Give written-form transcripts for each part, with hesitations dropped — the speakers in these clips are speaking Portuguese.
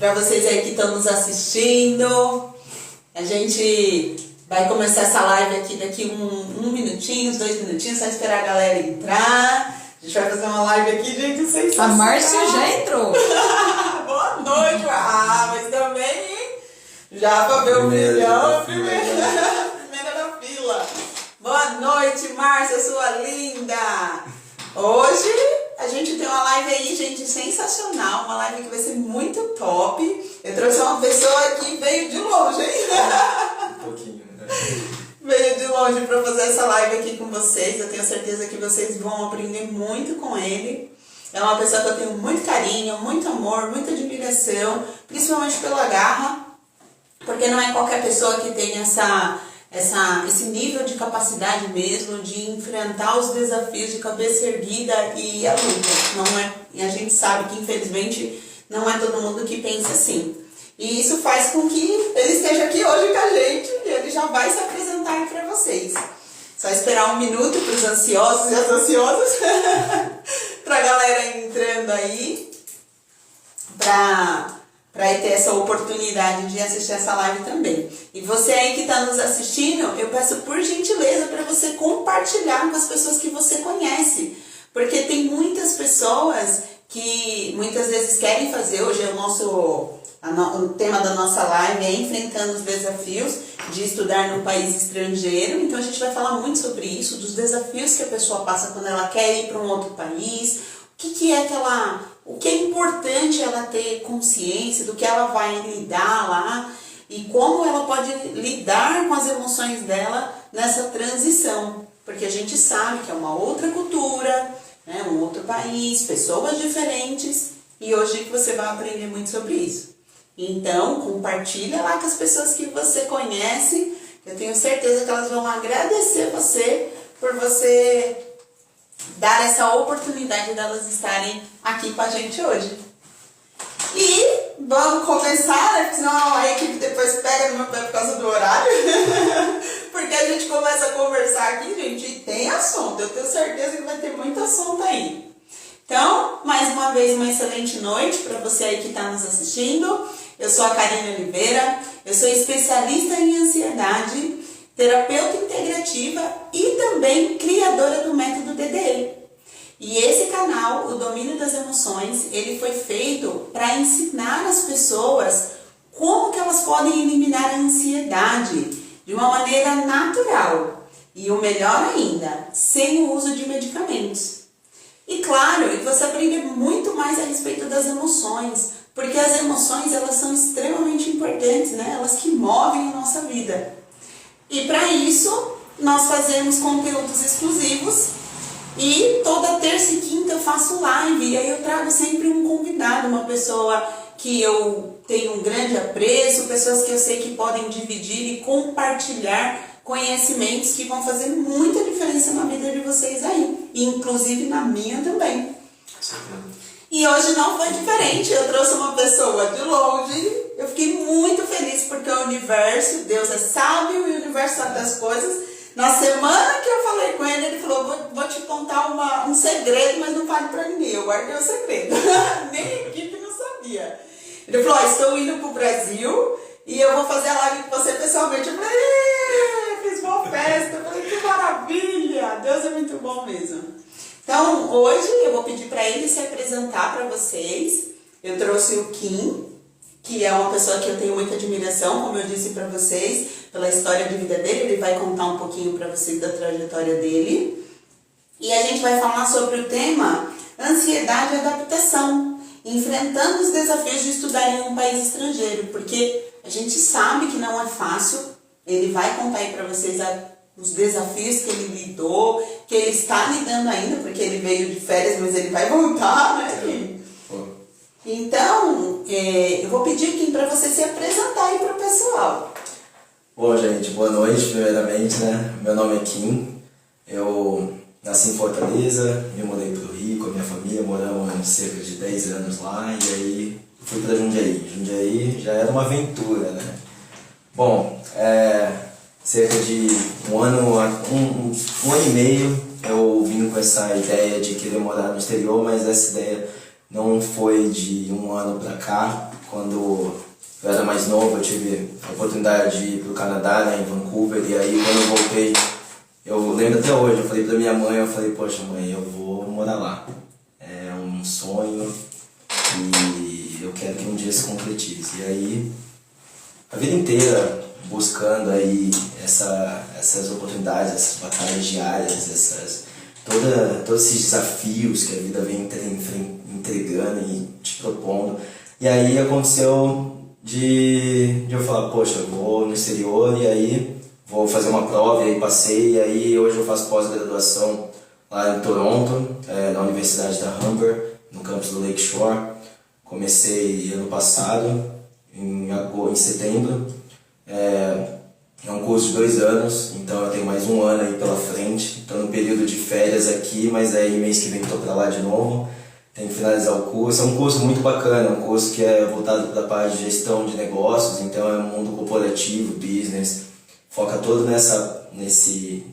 para vocês aí que estão nos assistindo. A gente vai começar essa live aqui daqui um minutinho, 2 minutinhos, só esperar a galera entrar. A gente vai fazer uma live aqui, gente, sensacional. A Márcia já entrou. Boa noite. Mas também, hein? Já pra ver o milhão, primeira da fila. Boa noite, Márcia, sua linda. Hoje a gente tem uma live aí, gente, sensacional. Uma live que vai ser muito top. Eu trouxe uma pessoa que veio de longe, hein? Um pouquinho, né? Veio de longe para fazer essa live aqui com vocês. Eu tenho certeza que vocês vão aprender muito com ele. É uma pessoa que eu tenho muito carinho, muito amor, muita admiração, principalmente pela garra, porque não é qualquer pessoa que tem esse nível de capacidade mesmo de enfrentar os desafios de cabeça erguida e a luta. Não é, e a gente sabe que infelizmente não é todo mundo que pensa assim. E isso faz com que ele esteja aqui hoje com a gente e ele já vai se apresentar aí para vocês. Só esperar 1 minuto para os ansiosos e as ansiosas, para a galera entrando aí, para ter essa oportunidade de assistir essa live também. E você aí que está nos assistindo, eu peço por gentileza para você compartilhar com as pessoas que você conhece. Porque tem muitas pessoas que muitas vezes querem fazer, hoje é o tema da nossa live é enfrentando os desafios de estudar num país estrangeiro. Então a gente vai falar muito sobre isso, dos desafios que a pessoa passa quando ela quer ir para um outro país, o que é importante ela ter consciência do que ela vai lidar lá e como ela pode lidar com as emoções dela nessa transição. Porque a gente sabe que é uma outra cultura, né, um outro país, pessoas diferentes, e hoje você vai aprender muito sobre isso. Então, compartilha lá com as pessoas que você conhece. Eu tenho certeza que elas vão agradecer você por você dar essa oportunidade delas estarem aqui com a gente hoje. E vamos começar, né? Porque senão a equipe depois pega no meu pé por causa do horário. Porque a gente começa a conversar aqui, gente, e tem assunto. Eu tenho certeza que vai ter muito assunto aí. Então, mais uma vez, uma excelente noite para você aí que está nos assistindo. Eu sou a Karine Oliveira, eu sou especialista em ansiedade, terapeuta integrativa e também criadora do método DDE. E esse canal, o Domínio das Emoções, ele foi feito para ensinar as pessoas como que elas podem eliminar a ansiedade de uma maneira natural. E o melhor ainda, sem o uso de medicamentos. E claro, e você aprende muito mais a respeito das emoções, porque as emoções elas são extremamente importantes, né? Elas que movem a nossa vida. E para isso, nós fazemos conteúdos exclusivos e toda terça e quinta eu faço live e aí eu trago sempre um convidado, uma pessoa que eu tenho um grande apreço, pessoas que eu sei que podem dividir e compartilhar conhecimentos que vão fazer muita diferença na vida de vocês aí, inclusive na minha também. E hoje não foi diferente, eu trouxe uma pessoa de longe, eu fiquei muito feliz porque o universo, Deus é sábio e o universo sabe das coisas. Na semana que eu falei com ele, ele falou, vou te contar um segredo, mas não fale pra ninguém, eu guardei o segredo, nem a equipe não sabia. Ele falou, estou indo pro Brasil e eu vou fazer a live com você pessoalmente. Eu falei, fiz uma festa, eu falei, que maravilha, Deus é muito bom mesmo. Então, hoje eu vou pedir para ele se apresentar para vocês. Eu trouxe o Kim, que é uma pessoa que eu tenho muita admiração, como eu disse para vocês, pela história de vida dele. Ele vai contar um pouquinho para vocês da trajetória dele. E a gente vai falar sobre o tema ansiedade e adaptação, enfrentando os desafios de estudar em um país estrangeiro, porque a gente sabe que não é fácil. Ele vai contar aí para vocês os desafios que ele lidou, que ele está lidando ainda, porque ele veio de férias, mas ele vai voltar, né? Então, eu vou pedir, Kim, para você se apresentar aí para o pessoal. Bom, gente, boa noite, primeiramente, né? Meu nome é Kim, eu nasci em Fortaleza, me mudei para o Rio com a minha família, moramos cerca de 10 anos lá, e aí fui para Jundiaí. Jundiaí já era uma aventura, né? Bom, cerca de um ano e meio eu vim com essa ideia de querer morar no exterior, mas essa ideia não foi de um ano pra cá, quando eu era mais novo, eu tive a oportunidade de ir para o Canadá, né, em Vancouver, e aí quando eu voltei, eu lembro até hoje, eu falei pra minha mãe, eu falei, poxa mãe, eu vou morar lá. É um sonho e eu quero que um dia se concretize. E aí, a vida inteira buscando aí essas oportunidades, essas batalhas diárias, todos esses desafios que a vida vem entregando e te propondo. E aí aconteceu de eu falar, poxa, eu vou no exterior e aí vou fazer uma prova e aí passei. E aí hoje eu faço pós-graduação lá em Toronto, na Universidade da Humber, no campus do Lakeshore. Comecei ano passado, em setembro. É um curso de 2 anos, então eu tenho mais um ano aí pela frente. Estou no período de férias aqui, mas aí mês que vem estou para lá de novo. Tenho que finalizar o curso. É um curso muito bacana, um curso que é voltado para a parte de gestão de negócios, então é um mundo corporativo, business, foca todo nesse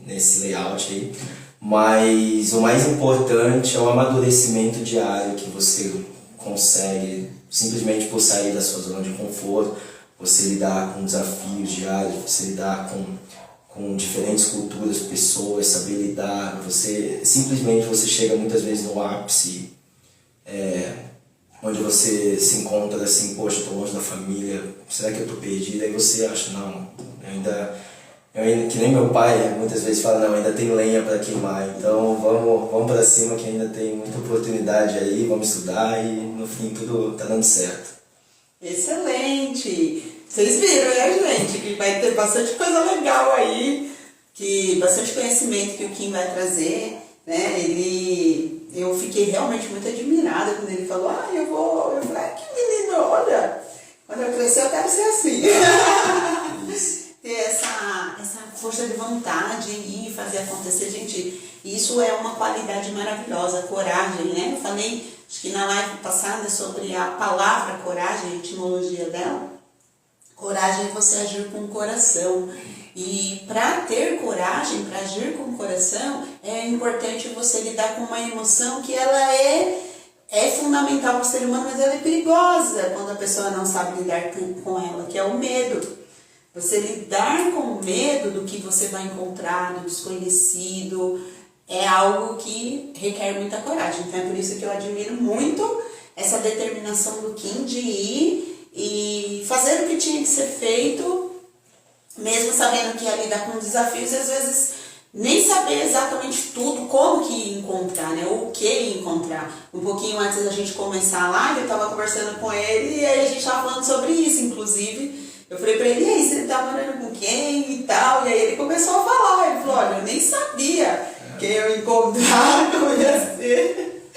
layout aí. Mas o mais importante é o amadurecimento diário que você consegue simplesmente por sair da sua zona de conforto, você lidar com desafios diários, você lidar com diferentes culturas, pessoas, saber lidar, você chega muitas vezes no ápice, onde você se encontra assim, poxa, estou longe da família, será que eu estou perdido? Aí você acha, não, eu ainda, que nem meu pai muitas vezes fala, não, ainda tem lenha para queimar, então vamos para cima que ainda tem muita oportunidade aí, vamos estudar e no fim tudo tá dando certo. Excelente! Vocês viram, né, gente? Que vai ter bastante coisa legal aí, bastante conhecimento que o Kim vai trazer, né? Eu fiquei realmente muito admirada quando ele falou, eu falei, que menino, olha, quando eu crescer eu quero ser assim. Ter essa força de vontade e fazer acontecer, gente, isso é uma qualidade maravilhosa, coragem, né? Eu falei, acho que na live passada, sobre a palavra coragem, a etimologia dela. Coragem é você agir com o coração. E para ter coragem, para agir com o coração, é importante você lidar com uma emoção que ela é fundamental para o ser humano, mas ela é perigosa quando a pessoa não sabe lidar com ela, que é o medo. Você lidar com o medo do que você vai encontrar, do desconhecido, é algo que requer muita coragem. Então é por isso que eu admiro muito essa determinação do Kim de ir e fazer o que tinha que ser feito, mesmo sabendo que ia lidar com desafios, e às vezes nem saber exatamente tudo, como que ia encontrar, né? O que ia encontrar. Um pouquinho antes da gente começar a live, eu estava conversando com ele e aí a gente estava falando sobre isso, inclusive. Eu falei pra ele, e aí, você tá morando com quem e tal? E aí ele começou a falar, ele falou, olha, eu nem sabia quem eu ia encontrar, como ia ser.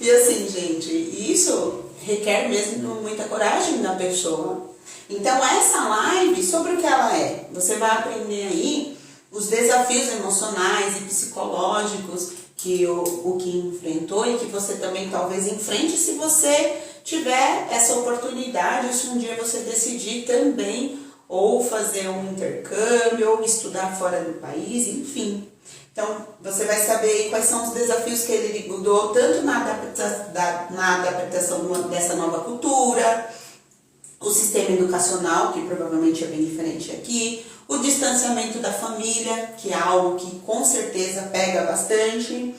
E assim, gente, isso requer mesmo muita coragem da pessoa. Então essa live, sobre o que ela é, você vai aprender aí os desafios emocionais e psicológicos que o Kim enfrentou e que você também talvez enfrente se você tiver essa oportunidade, ou se um dia você decidir também ou fazer um intercâmbio, ou estudar fora do país, enfim. Então, você vai saber quais são os desafios que ele mudou, tanto na adaptação dessa nova cultura, o sistema educacional, que provavelmente é bem diferente aqui, o distanciamento da família, que é algo que com certeza pega bastante.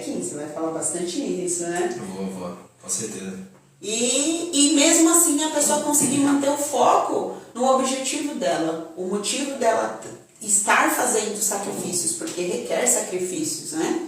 Kim, você vai falar bastante nisso, né? Eu vou, com certeza. E mesmo assim a pessoa conseguir manter o foco no objetivo dela, o motivo dela estar fazendo sacrifícios, porque requer sacrifícios, né?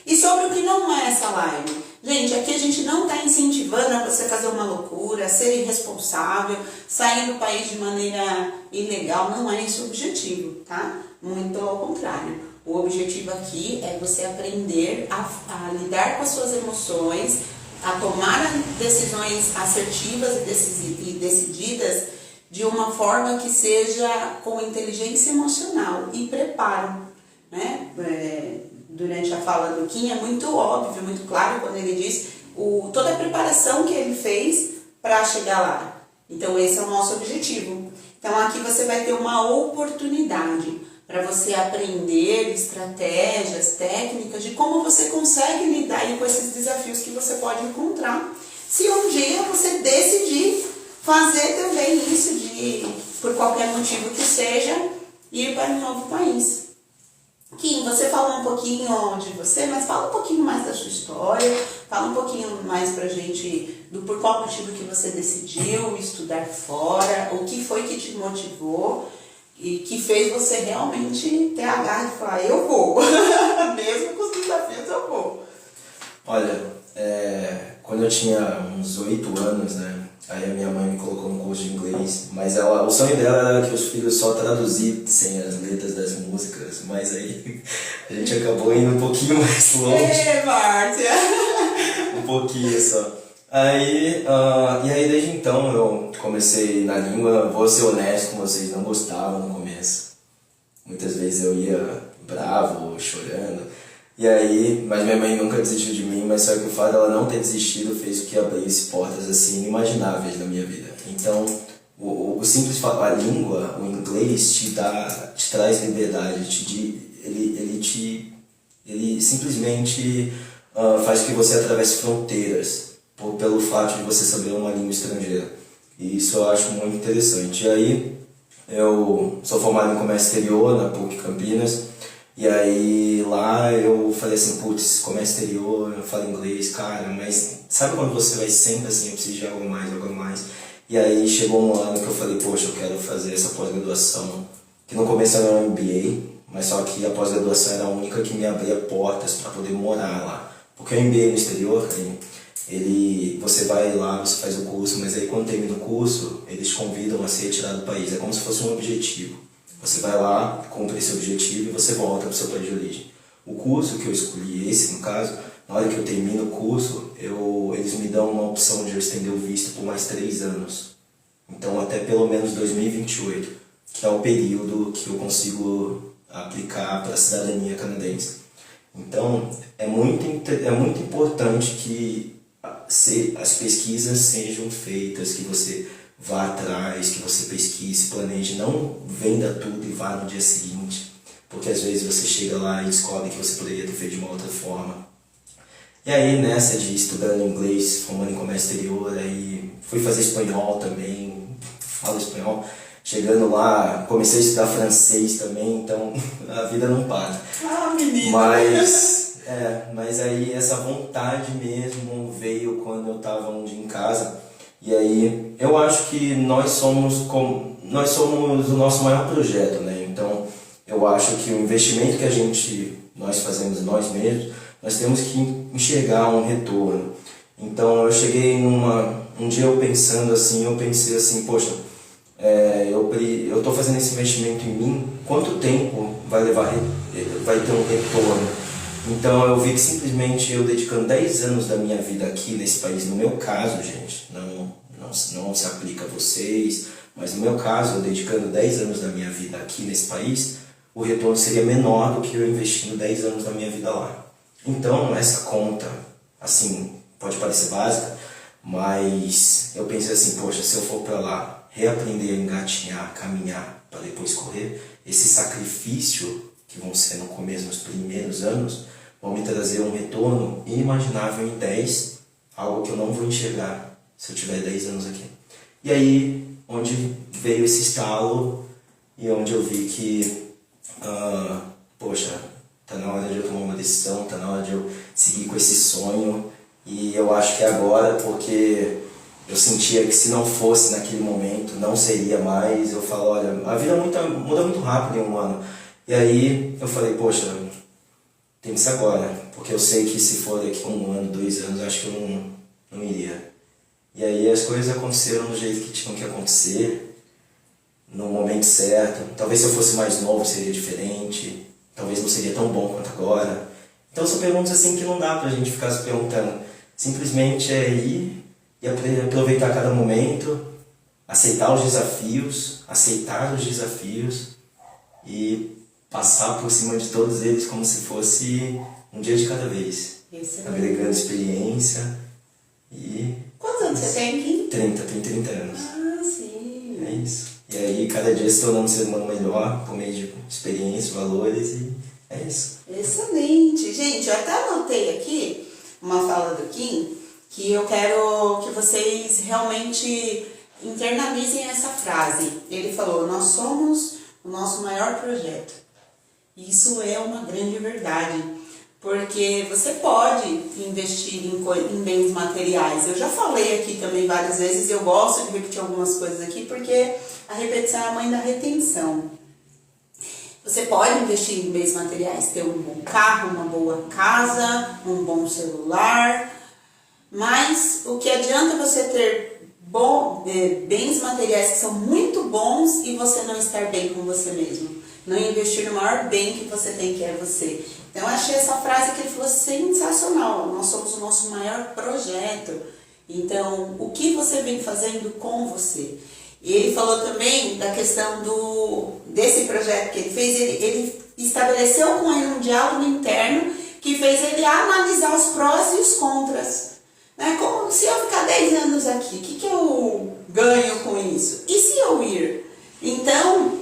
E sobre o que não é essa live? Gente, aqui a gente não está incentivando a você fazer uma loucura, ser irresponsável, sair do país de maneira ilegal, não é esse o objetivo, tá? Muito pelo contrário. O objetivo aqui é você aprender a lidar com as suas emoções, a tomar decisões assertivas e decididas de uma forma que seja com inteligência emocional e preparo, né? Durante a fala do Kim é muito óbvio, muito claro quando ele diz toda a preparação que ele fez para chegar lá. Então esse é o nosso objetivo. Então aqui você vai ter uma oportunidade para você aprender estratégias, técnicas de como você consegue lidar aí com esses desafios que você pode encontrar se um dia você decidir fazer também isso por qualquer motivo que seja, ir para um novo país. Kim, você falou um pouquinho de você, mas fala um pouquinho mais da sua história, fala um pouquinho mais pra gente por qual motivo que você decidiu estudar fora, o que foi que te motivou e que fez você realmente ter a garra de falar, eu vou, mesmo com os desafios eu vou. Olha, quando eu tinha uns 8 anos, né, aí a minha mãe me colocou no curso de inglês, mas o sonho dela era que os filhos só traduzissem as letras das músicas, mas aí a gente acabou indo um pouquinho mais longe. Márcia! Um pouquinho só. E aí desde então eu comecei na língua, vou ser honesto com vocês, não gostava no começo. Muitas vezes eu ia bravo, chorando. E aí, mas minha mãe nunca desistiu de mim, mas só que o fato dela não ter desistido fez com que abrisse portas assim inimagináveis na minha vida. Então, o simples fato, a língua, o inglês te traz liberdade, ele simplesmente faz que você atravesse fronteiras pelo fato de você saber uma língua estrangeira. E isso eu acho muito interessante. E aí, eu sou formado em comércio exterior na PUC Campinas. E aí lá eu falei assim, putz, comércio exterior, eu falo inglês, cara, mas sabe quando você vai sempre assim, eu preciso de algo mais, algo mais. E aí chegou um ano que eu falei, poxa, eu quero fazer essa pós-graduação, que no começo era um MBA, mas só que a pós-graduação era a única que me abria portas para poder morar lá. Porque o MBA no exterior, você vai lá, você faz o curso, mas aí quando termina o curso, eles te convidam a se retirar do país, é como se fosse um objetivo. Você vai lá, cumpre esse objetivo e você volta para o seu país de origem. O curso que eu escolhi, esse no caso, na hora que eu termino o curso, eles me dão uma opção de eu estender o visto por mais 3 anos. Então até pelo menos 2028, que é o período que eu consigo aplicar para a cidadania canadense. Então é muito importante que as pesquisas sejam feitas, que você vá atrás, que você pesquise, planeje, não venda tudo e vá no dia seguinte, porque às vezes você chega lá e descobre que você poderia ter feito de uma outra forma. E aí nessa de estudando inglês, formando em comércio exterior, aí fui fazer espanhol também, falo espanhol, chegando lá, comecei a estudar francês também, então a vida não para. Ah, menina! Mas aí essa vontade mesmo veio quando eu estava um dia em casa. E aí, eu acho que nós somos o nosso maior projeto, né? Então, eu acho que o investimento que nós fazemos nós mesmos, nós temos que enxergar um retorno. Então, eu cheguei um dia eu pensei assim, poxa, eu estou fazendo esse investimento em mim, quanto tempo vai ter um retorno? Então eu vi que simplesmente eu dedicando 10 anos da minha vida aqui nesse país, no meu caso, gente, não se aplica a vocês, mas no meu caso, eu dedicando 10 anos da minha vida aqui nesse país, o retorno seria menor do que eu investindo 10 anos da minha vida lá. Então essa conta, assim, pode parecer básica, mas eu pensei assim, poxa, se eu for para lá reaprender a engatinhar, caminhar, para depois correr, esse sacrifício que vão ser no começo, nos primeiros anos, vão me trazer um retorno inimaginável em 10, algo que eu não vou enxergar se eu tiver 10 anos aqui. E aí, onde veio esse estalo e onde eu vi que, poxa, tá na hora de eu tomar uma decisão, tá na hora de eu seguir com esse sonho. E eu acho que é agora, porque eu sentia que se não fosse naquele momento, não seria mais. Eu falo, olha, a vida muda muito rápido em um ano. E aí eu falei, poxa, tem que ser agora, porque eu sei que se for daqui 1 ano, 2 anos, eu acho que eu não iria. E aí as coisas aconteceram do jeito que tinham que acontecer, no momento certo. Talvez se eu fosse mais novo seria diferente, talvez não seria tão bom quanto agora. Então são perguntas assim que não dá pra gente ficar se perguntando. Simplesmente é ir e aproveitar cada momento, aceitar os desafios e passar por cima de todos eles como se fosse um dia de cada vez. Agregando experiência e... Quantos anos você tem aqui? 30 anos. Ah, sim. É isso. E aí cada dia se tornando um ser humano melhor, por meio de experiência, valores e é isso. Excelente. Gente, eu até anotei aqui uma fala do Kim, que eu quero que vocês realmente internalizem essa frase. Ele falou, nós somos o nosso maior projeto. Isso é uma grande verdade, porque você pode investir em bens materiais. Eu já falei aqui também várias vezes, eu gosto de repetir algumas coisas aqui, porque a repetição é a mãe da retenção. Você pode investir em bens materiais, ter um bom carro, uma boa casa, um bom celular, mas o que adianta você ter bens materiais que são muito bons e você não estar bem com você mesmo? Não investir no maior bem que você tem, que é você. Então eu achei essa frase que ele falou sensacional. Nós somos o nosso maior projeto. Então, o que você vem fazendo com você? E ele falou também da questão desse projeto que ele fez. Ele estabeleceu com ele um diálogo interno que fez ele analisar os prós e os contras. Né? Como se eu ficar 10 anos aqui, o que eu ganho com isso? E se eu ir? Então,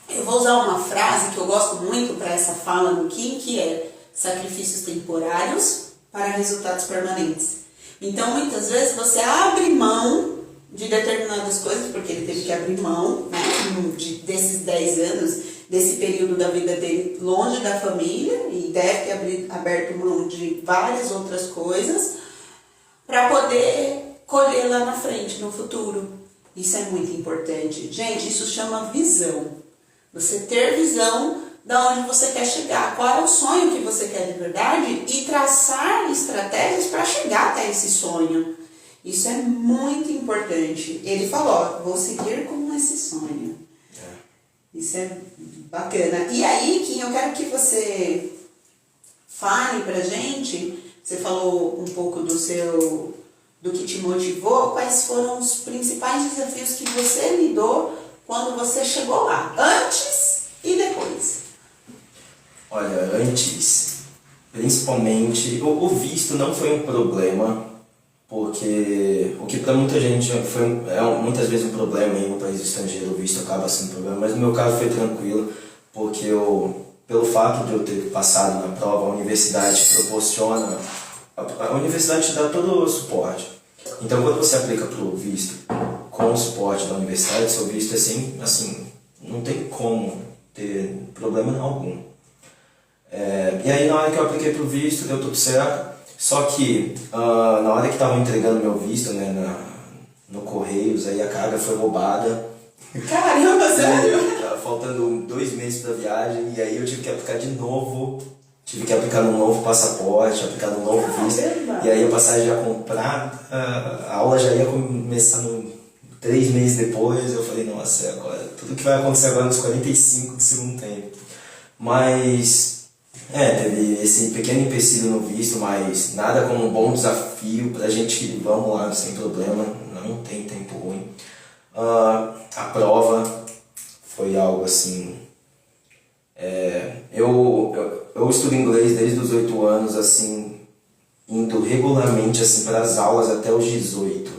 eu vou usar uma frase que eu gosto muito para essa fala no Kim, que é sacrifícios temporários para resultados permanentes. Então, muitas vezes você abre mão de determinadas coisas, porque ele teve que abrir mão, né, desses 10 anos, desse período da vida dele longe da família, e deve ter aberto mão de várias outras coisas, para poder colher lá na frente, no futuro. Isso é muito importante. Gente, isso chama visão. Você ter visão de onde você quer chegar, qual é o sonho que você quer de verdade e traçar estratégias para chegar até esse sonho. Isso é muito importante. Ele falou, ó, vou seguir com esse sonho. Isso é bacana. E aí, Kim, eu quero que você fale pra gente, você falou um pouco do que te motivou, quais foram os principais desafios que você lidou quando você chegou lá, antes e depois? Olha, antes, principalmente, o visto não foi um problema, porque o que para muita gente muitas vezes um problema em um país estrangeiro, o visto acaba sendo um problema, mas no meu caso foi tranquilo, porque pelo fato de eu ter passado na prova, a universidade proporciona, a universidade te dá todo o suporte. Então, quando você aplica para o visto com o suporte da universidade, seu visto é assim, não tem como ter problema algum. E aí, na hora que eu apliquei para o visto, deu tudo certo. Só que, na hora que estavam entregando meu visto, né, no Correios, aí a carga foi roubada. Caramba, sério? Tava faltando 2 meses para a viagem, e aí eu tive que aplicar de novo. Tive que aplicar num novo passaporte, aplicar num novo visto. E aí a passagem já comprada, a aula já ia começar 3 meses depois. Eu falei, nossa, agora tudo que vai acontecer agora nos 45 do segundo tempo. Mas, teve esse pequeno empecilho no visto, mas nada como um bom desafio pra gente que vamos lá sem problema, não tem tempo ruim. A prova foi algo assim... Eu estudo inglês desde os 8 anos, assim, indo regularmente assim, para as aulas até os 18,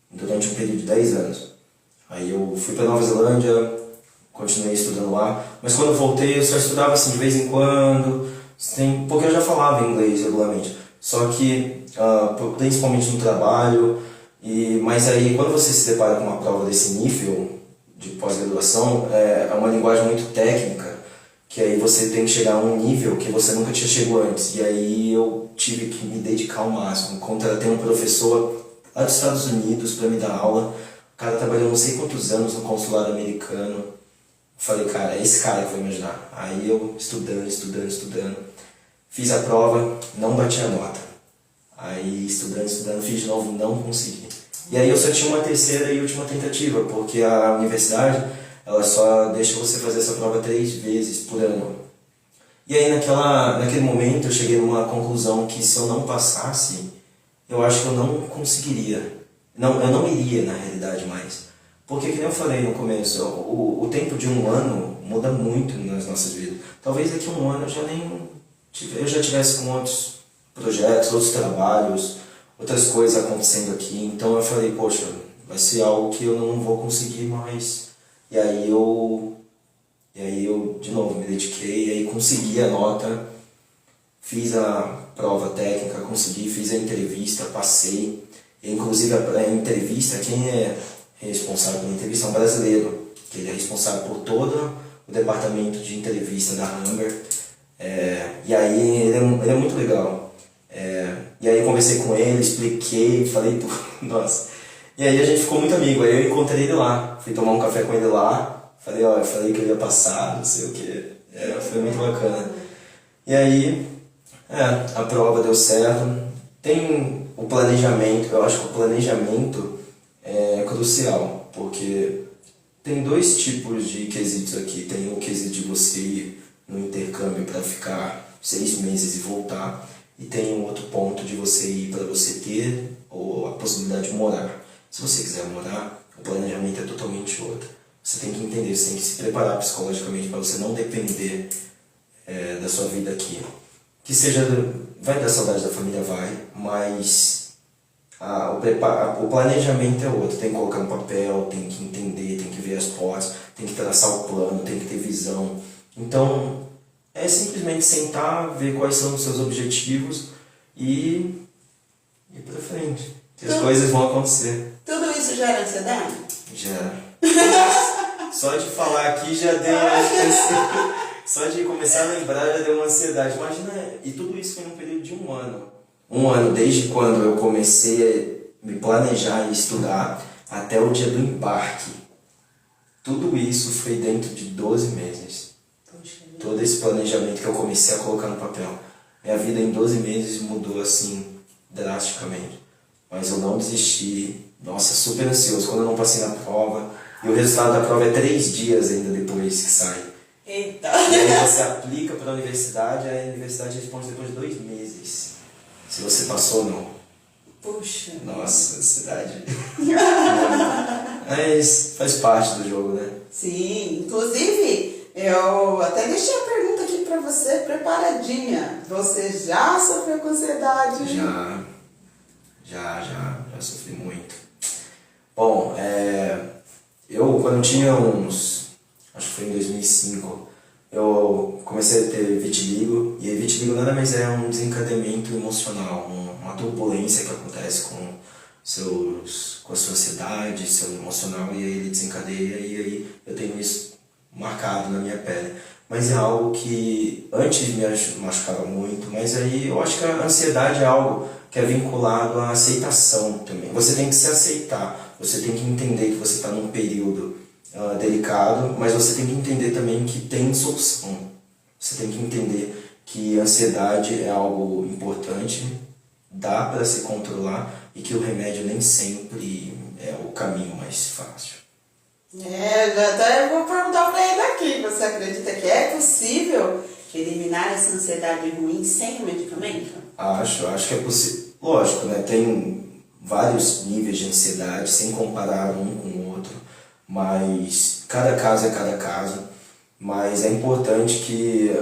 durante um período de 10 anos. Aí eu fui para Nova Zelândia, continuei estudando lá, mas quando eu voltei eu só estudava assim, de vez em quando, porque eu já falava inglês regularmente, só que principalmente no trabalho, mas aí quando você se depara com uma prova desse nível de pós-graduação, é uma linguagem muito técnica, que aí você tem que chegar a um nível que você nunca tinha chegado antes. E aí eu tive que me dedicar ao máximo. Contratei um professor lá dos Estados Unidos para me dar aula. O cara trabalhou não sei quantos anos no consulado americano. Falei, cara, é esse cara que vai me ajudar. Aí eu estudando. Fiz a prova, não bati a nota. Aí estudando, fiz de novo, não consegui. E aí eu só tinha uma terceira e última tentativa, porque a universidade... ela só deixa você fazer essa prova 3 vezes por ano. E aí naquele momento eu cheguei numa conclusão que se eu não passasse, eu acho que eu não conseguiria. Eu não iria na realidade mais. Porque, que nem eu falei no começo, o tempo de um ano muda muito nas nossas vidas. Talvez daqui a um ano eu já tivesse com outros projetos, outros trabalhos, outras coisas acontecendo aqui. Então eu falei, poxa, vai ser algo que eu não vou conseguir mais. E aí eu de novo me dediquei, e aí consegui a nota, fiz a prova técnica, consegui, fiz a entrevista, passei. E, inclusive a entrevista, quem é responsável pela entrevista é um brasileiro, que ele é responsável por todo o departamento de entrevista da Humber. E aí ele é muito legal. E aí eu conversei com ele, expliquei, falei tudo, nossa. E aí a gente ficou muito amigo, aí eu encontrei ele lá, fui tomar um café com ele lá, falei, ó, eu falei que eu ia passar, não sei o que, foi muito bacana. E aí, a prova deu certo. Tem o planejamento, eu acho que o planejamento é crucial, porque tem dois tipos de quesitos aqui. Tem o quesito de você ir no intercâmbio para ficar 6 meses e voltar, e tem um outro ponto de você ir para você ter a possibilidade de morar. Se você quiser morar, o planejamento é totalmente outro. Você tem que entender, você tem que se preparar psicologicamente para você não depender da sua vida aqui. Que seja, vai dar saudade da família, vai, mas o planejamento é outro. Tem que colocar no papel, tem que entender, tem que ver as portas, tem que traçar o plano, tem que ter visão. Então, é simplesmente sentar, ver quais são os seus objetivos e ir pra frente. Que as coisas vão acontecer. Tudo isso gera ansiedade? Gera. Só de falar aqui já deu só de começar a lembrar já deu uma ansiedade. Imagina, e tudo isso foi num período de 1 ano. 1 ano, desde quando eu comecei a me planejar e estudar até o dia do embarque. Tudo isso foi dentro de 12 meses. Todo esse planejamento que eu comecei a colocar no papel. Minha vida em 12 meses mudou assim, drasticamente. Mas eu não desisti. Nossa, super ansioso quando eu não passei na prova. E o resultado da prova é 3 dias ainda depois que sai. Eita! E aí você aplica para a universidade, a universidade responde depois de 2 meses. Se você passou ou não. Puxa. Nossa, ansiedade. Mas faz parte do jogo, né? Sim, inclusive, eu até deixei a pergunta aqui pra você preparadinha. Você já sofreu com ansiedade? Já sofri muito. Bom, eu quando tinha acho que foi em 2005, eu comecei a ter vitiligo, e vitiligo nada mais é um desencadeamento emocional, uma turbulência que acontece com a sua ansiedade, seu emocional, e aí ele desencadeia, e aí eu tenho isso marcado na minha pele. Mas é algo que antes me machucava muito, mas aí eu acho que a ansiedade é algo que é vinculado à aceitação também. Você tem que se aceitar, você tem que entender que você está num período delicado, mas você tem que entender também que tem solução. Você tem que entender que a ansiedade é algo importante, dá para se controlar e que o remédio nem sempre é o caminho mais fácil. Já até vou perguntar para ele aqui. Você acredita que é possível eliminar essa ansiedade ruim sem o medicamento? Acho que é possível. Lógico, né? Tem vários níveis de ansiedade, sem comparar um com o outro, mas cada caso é cada caso. Mas é importante que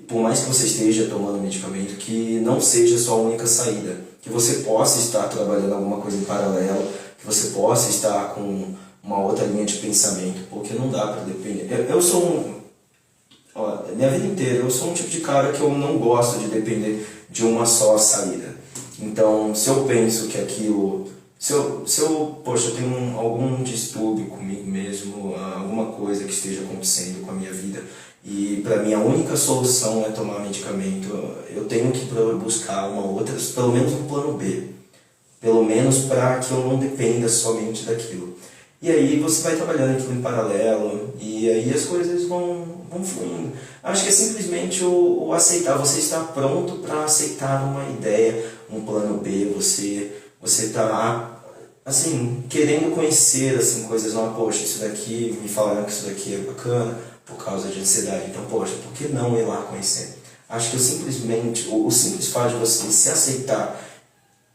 por mais que você esteja tomando medicamento, que não seja a sua única saída, que você possa estar trabalhando alguma coisa em paralelo, que você possa estar com uma outra linha de pensamento, porque não dá para depender. Eu sou minha vida inteira, eu sou um tipo de cara que eu não gosto de depender de uma só saída. Então, se eu penso que aquilo... Poxa, eu tenho algum distúrbio comigo mesmo, alguma coisa que esteja acontecendo com a minha vida, e para mim a única solução é tomar medicamento, eu tenho que buscar uma outra, pelo menos um plano B. Pelo menos para que eu não dependa somente daquilo. E aí você vai trabalhando aquilo em paralelo, e aí as coisas vão fluindo. Acho que é simplesmente o aceitar, você está pronto para aceitar uma ideia, um plano B, você está, assim, querendo conhecer, assim, coisas novas. Poxa, isso daqui, me falaram que isso daqui é bacana por causa de ansiedade, então, poxa, por que não ir lá conhecer? Acho que o simples fato de você se aceitar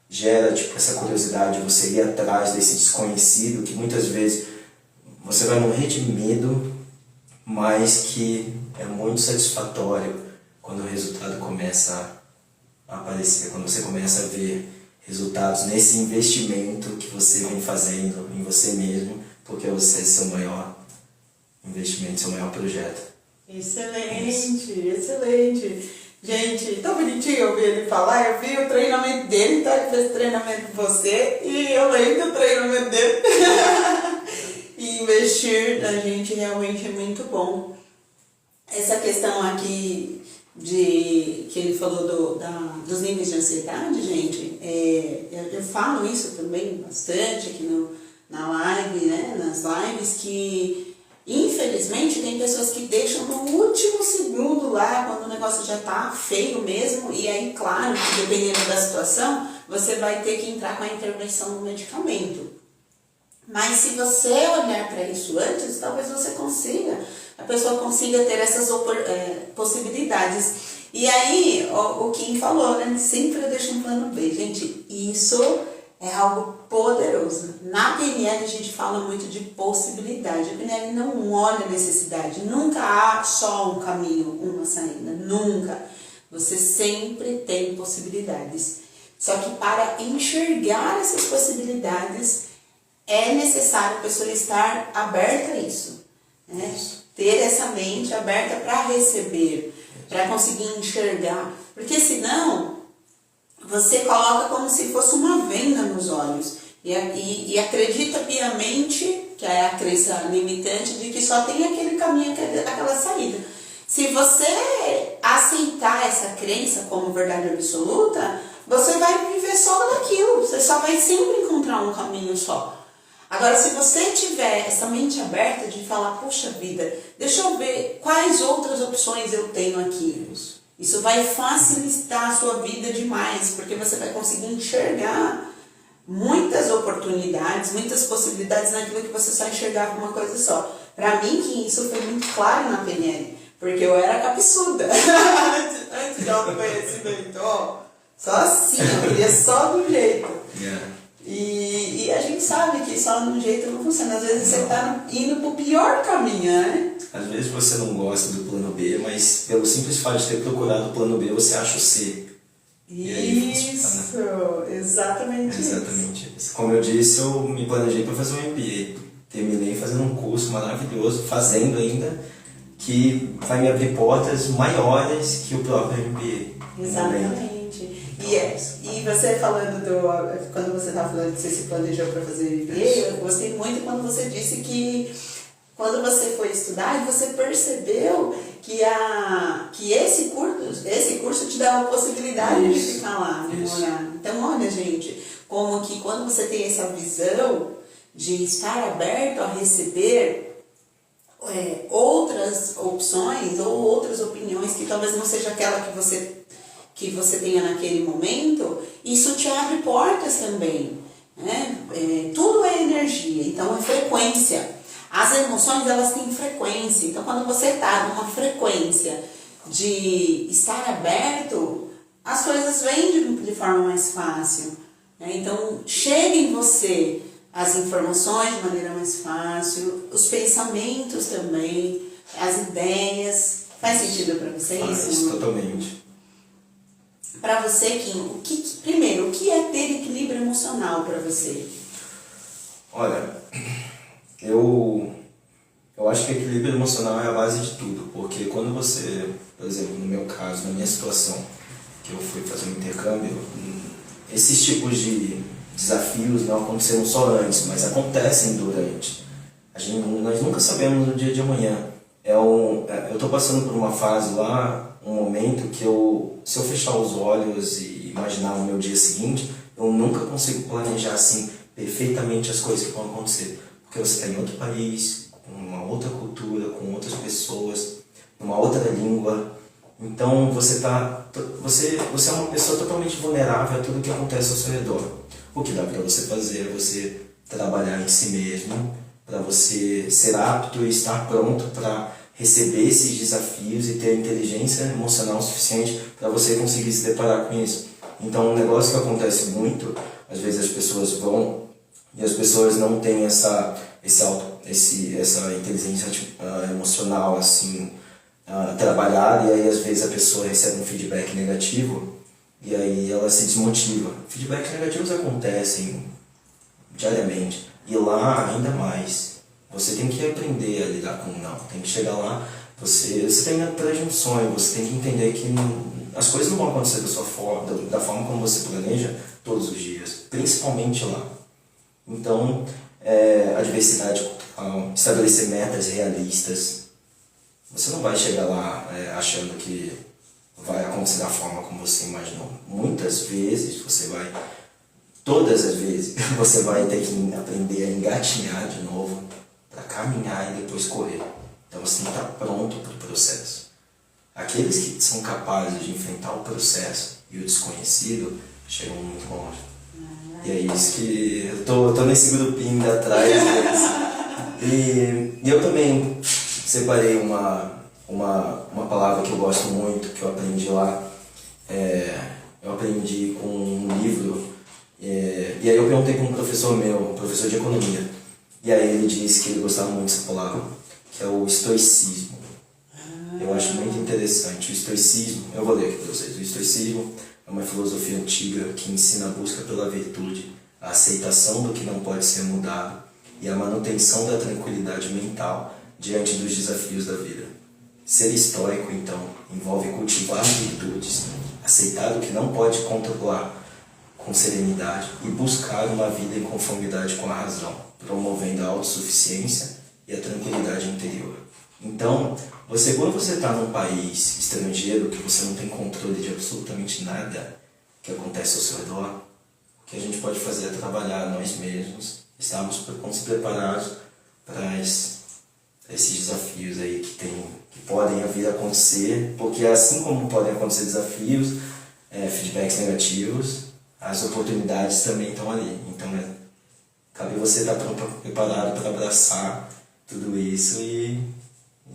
gera, tipo, essa curiosidade, você ir atrás desse desconhecido, que muitas vezes você vai morrer de medo, mas que é muito satisfatório quando o resultado começa a aparecer, quando você começa a ver resultados nesse investimento que você vem fazendo em você mesmo, porque você é seu maior investimento, seu maior projeto. Excelente, excelente. Gente, tão bonitinho ouvir ele falar. Eu vi o treinamento dele, tá? Ele fez treinamento com você e eu lembro do treinamento dele. E investir na gente realmente é muito bom. Essa questão aqui que ele falou dos níveis de ansiedade, gente, eu falo isso também bastante aqui na live, né? Nas lives, que infelizmente tem pessoas que deixam no último segundo lá, quando o negócio já tá feio mesmo, e aí, claro, que dependendo da situação, você vai ter que entrar com a intervenção do medicamento. Mas se você olhar para isso antes, talvez a pessoa consiga ter essas possibilidades. E aí, o Kim falou, né? Sempre eu deixo um plano B. Gente, isso é algo poderoso. Na PNL a gente fala muito de possibilidade. A PNL não olha necessidade. Nunca há só um caminho, uma saída. Nunca. Você sempre tem possibilidades. Só que para enxergar essas possibilidades, é necessário a pessoa estar aberta a isso, né? Ter essa mente aberta para receber, para conseguir enxergar. Porque senão, você coloca como se fosse uma venda nos olhos e acredita piamente, que é a crença limitante, de que só tem aquele caminho, aquela saída. Se você aceitar essa crença como verdade absoluta, você vai viver só daquilo, você só vai sempre encontrar um caminho só. Agora, se você tiver essa mente aberta de falar, poxa vida, deixa eu ver quais outras opções eu tenho aqui. Isso vai facilitar a sua vida demais, porque você vai conseguir enxergar muitas oportunidades, muitas possibilidades naquilo que você só enxergava uma coisa só. Para mim, que isso foi muito claro na PNL, porque eu era cabeçuda antes de autoconhecimento, ó, só assim, eu queria só do jeito. Yeah. E a gente sabe que só de um jeito não funciona. Às vezes você está indo pro pior caminho, né? Às vezes você não gosta do plano B, mas pelo simples fato de ter procurado o plano B, você acha o C. Isso, exatamente isso. Como eu disse, eu me planejei para fazer um MBA. Terminei fazendo um curso maravilhoso, fazendo ainda, que vai me abrir portas maiores que o próprio MBA. Exatamente. E você falando quando você estava falando que você se planejou para fazer MBA, eu gostei muito quando você disse que quando você foi estudar, você percebeu que esse curso te dá a possibilidade de ficar lá, de morar. Então, olha, gente, como que quando você tem essa visão de estar aberto a receber outras opções ou outras opiniões que talvez não seja aquela que você tenha naquele momento, isso te abre portas também, né? Tudo é energia, então é frequência. As emoções, elas têm frequência, então quando você está numa frequência de estar aberto, as coisas vêm de forma mais fácil, né? Então chega em você as informações de maneira mais fácil, os pensamentos também, as ideias. Faz sentido para você isso? Faz, totalmente. Para você, Kim, primeiro, o que é ter equilíbrio emocional para você? Olha, eu acho que equilíbrio emocional é a base de tudo, porque quando você, por exemplo, no meu caso, na minha situação, que eu fui fazer um intercâmbio, esses tipos de desafios não aconteceram só antes, mas acontecem durante. Nós nunca sabemos no dia de amanhã. Eu estou passando por uma fase lá, um momento que se eu fechar os olhos e imaginar o meu dia seguinte, eu nunca consigo planejar assim perfeitamente as coisas que vão acontecer. Porque você está em outro país, com uma outra cultura, com outras pessoas, numa outra língua. Então você é uma pessoa totalmente vulnerável a tudo que acontece ao seu redor. O que dá para você fazer é você trabalhar em si mesmo, para você ser apto e estar pronto para receber esses desafios e ter inteligência emocional suficiente para você conseguir se deparar com isso. Então, um negócio que acontece muito, às vezes as pessoas vão e as pessoas não têm essa inteligência emocional assim, trabalhada, e aí às vezes a pessoa recebe um feedback negativo e aí ela se desmotiva. Feedbacks negativos acontecem diariamente, e lá ainda mais. Você tem que aprender a lidar com o não, tem que chegar lá, você tem atrás de um sonho, você tem que entender que as coisas não vão acontecer da forma como você planeja todos os dias, principalmente lá. Então, a diversidade cultural, estabelecer metas realistas. Você não vai chegar lá achando que vai acontecer da forma como você imaginou. Muitas vezes todas as vezes, você vai ter que aprender a engatinhar de novo para caminhar e depois correr. Então você tem que estar pronto para o processo. Aqueles que são capazes de enfrentar o processo e o desconhecido chegam muito longe. E é isso que eu tô nesse grupinho de atrás deles. E eu também separei uma palavra que eu gosto muito, que eu aprendi lá. Eu aprendi com um livro, e aí eu perguntei para um professor meu, professor de economia, e aí ele disse que ele gostava muito dessa palavra, que é o estoicismo. Eu acho muito interessante. O estoicismo, eu vou ler aqui para vocês. O estoicismo é uma filosofia antiga que ensina a busca pela virtude, a aceitação do que não pode ser mudado e a manutenção da tranquilidade mental diante dos desafios da vida. Ser estoico, então, envolve cultivar virtudes, aceitar o que não pode controlar com serenidade e buscar uma vida em conformidade com a razão, promovendo a autossuficiência e a tranquilidade interior. Então, quando você está num país estrangeiro que você não tem controle de absolutamente nada que acontece ao seu redor, o que a gente pode fazer é trabalhar nós mesmos, estarmos preparados para esses desafios aí que podem vir a acontecer, porque assim como podem acontecer desafios, feedbacks negativos, as oportunidades também estão ali. Então, cabe você estar preparado para abraçar tudo isso e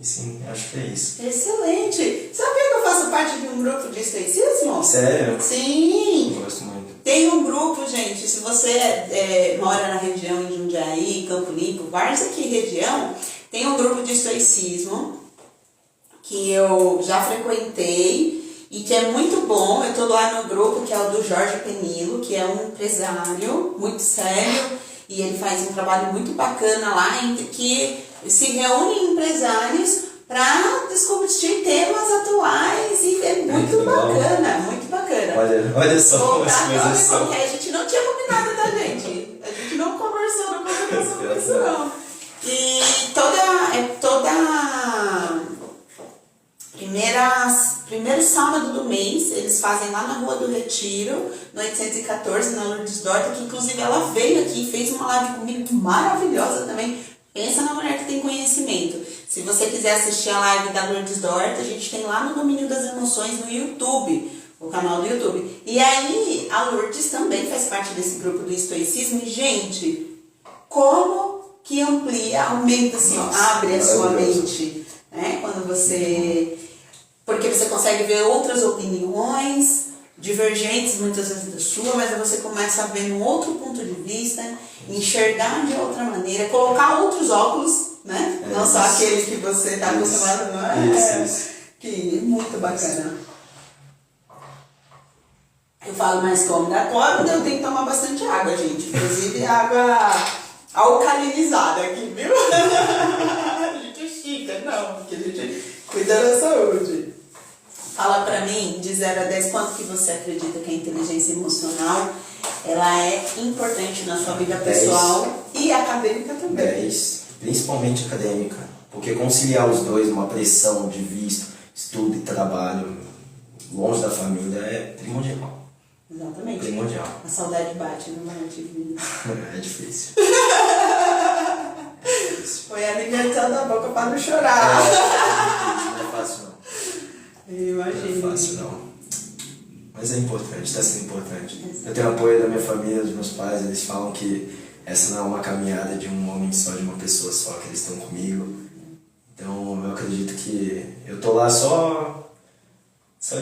sim, acho que é isso. Excelente! Sabia que eu faço parte de um grupo de estoicismo? Sério? Sim! Eu gosto muito. Tem um grupo, gente, se você mora na região de Jundiaí, Campo Limpo, Várzea aqui região, tem um grupo de estoicismo que eu já frequentei e que é muito bom. Eu estou lá no grupo que é o do Jorge Penilo, que é um empresário muito sério e ele faz um trabalho muito bacana lá, em que se reúnem empresários para discutir temas atuais e é muito bacana, muito bacana. Olha só as coisas são. A gente não tinha combinado, tá, gente? A gente não conversou, não conversou sobre isso, não. E primeiro sábado do mês, eles fazem lá na Rua do Retiro, no 814, na Lourdes Dorta, que inclusive ela veio aqui e fez uma live comigo maravilhosa também. Pensa na mulher que tem conhecimento. Se você quiser assistir a live da Lourdes Dorta, a gente tem lá no Domínio das Emoções no YouTube, o canal do YouTube. E aí, a Lourdes também faz parte desse grupo do estoicismo. E, gente, como que amplia, aumenta, assim, abre a sua mente, né? Quando você... Porque você consegue ver outras opiniões, divergentes muitas vezes da sua, mas aí você começa a ver um outro ponto de vista, enxergar de outra maneira, colocar outros óculos, né? Não só aquele que você está acostumado, não é? Isso. Que é muito bacana. Eu falo mais como da cobra, eu tenho que tomar bastante água, gente. Inclusive água alcalinizada aqui, viu? A gente é chica, não, porque a gente cuida da saúde. Fala pra mim, de 0 a 10, quanto que você acredita que a inteligência emocional ela é importante na sua vida pessoal 10. E acadêmica também? 10, principalmente acadêmica, porque conciliar os dois, uma pressão de visto, estudo e trabalho, longe da família, é primordial. Exatamente. Primordial. A saudade bate, não bate? É difícil. Foi alimentando a boca para não chorar. Não é fácil não. Imagina. Não é fácil não. Mas é importante, está sendo importante. Eu tenho apoio da minha família, dos meus pais, eles falam que essa não é uma caminhada de um homem só, de uma pessoa só, que eles estão comigo. Então eu acredito que eu tô lá só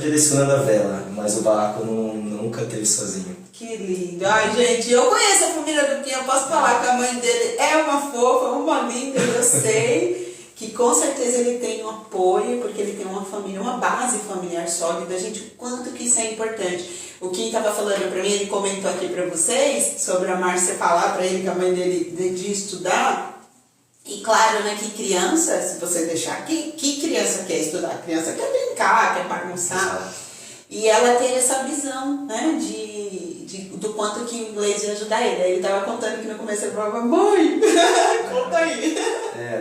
direcionando a vela, mas o barco nunca teve sozinho. Que lindo. Ai, gente, eu conheço a família do Kim, eu posso falar que a mãe dele é uma fofa, uma linda, eu sei que com certeza ele tem um apoio, porque ele tem uma família, uma base familiar sólida. Gente, quanto que isso é importante. O Kim estava falando para mim, ele comentou aqui para vocês, sobre a Márcia falar para ele que a mãe dele de estudar. E claro, né, que criança, se você deixar, que criança quer estudar? A criança quer brincar, quer bagunçar. E ela teve essa visão, né, do quanto que o inglês ia ajudar ele. Aí ele tava contando que no começo ele falava, mãe, conta aí.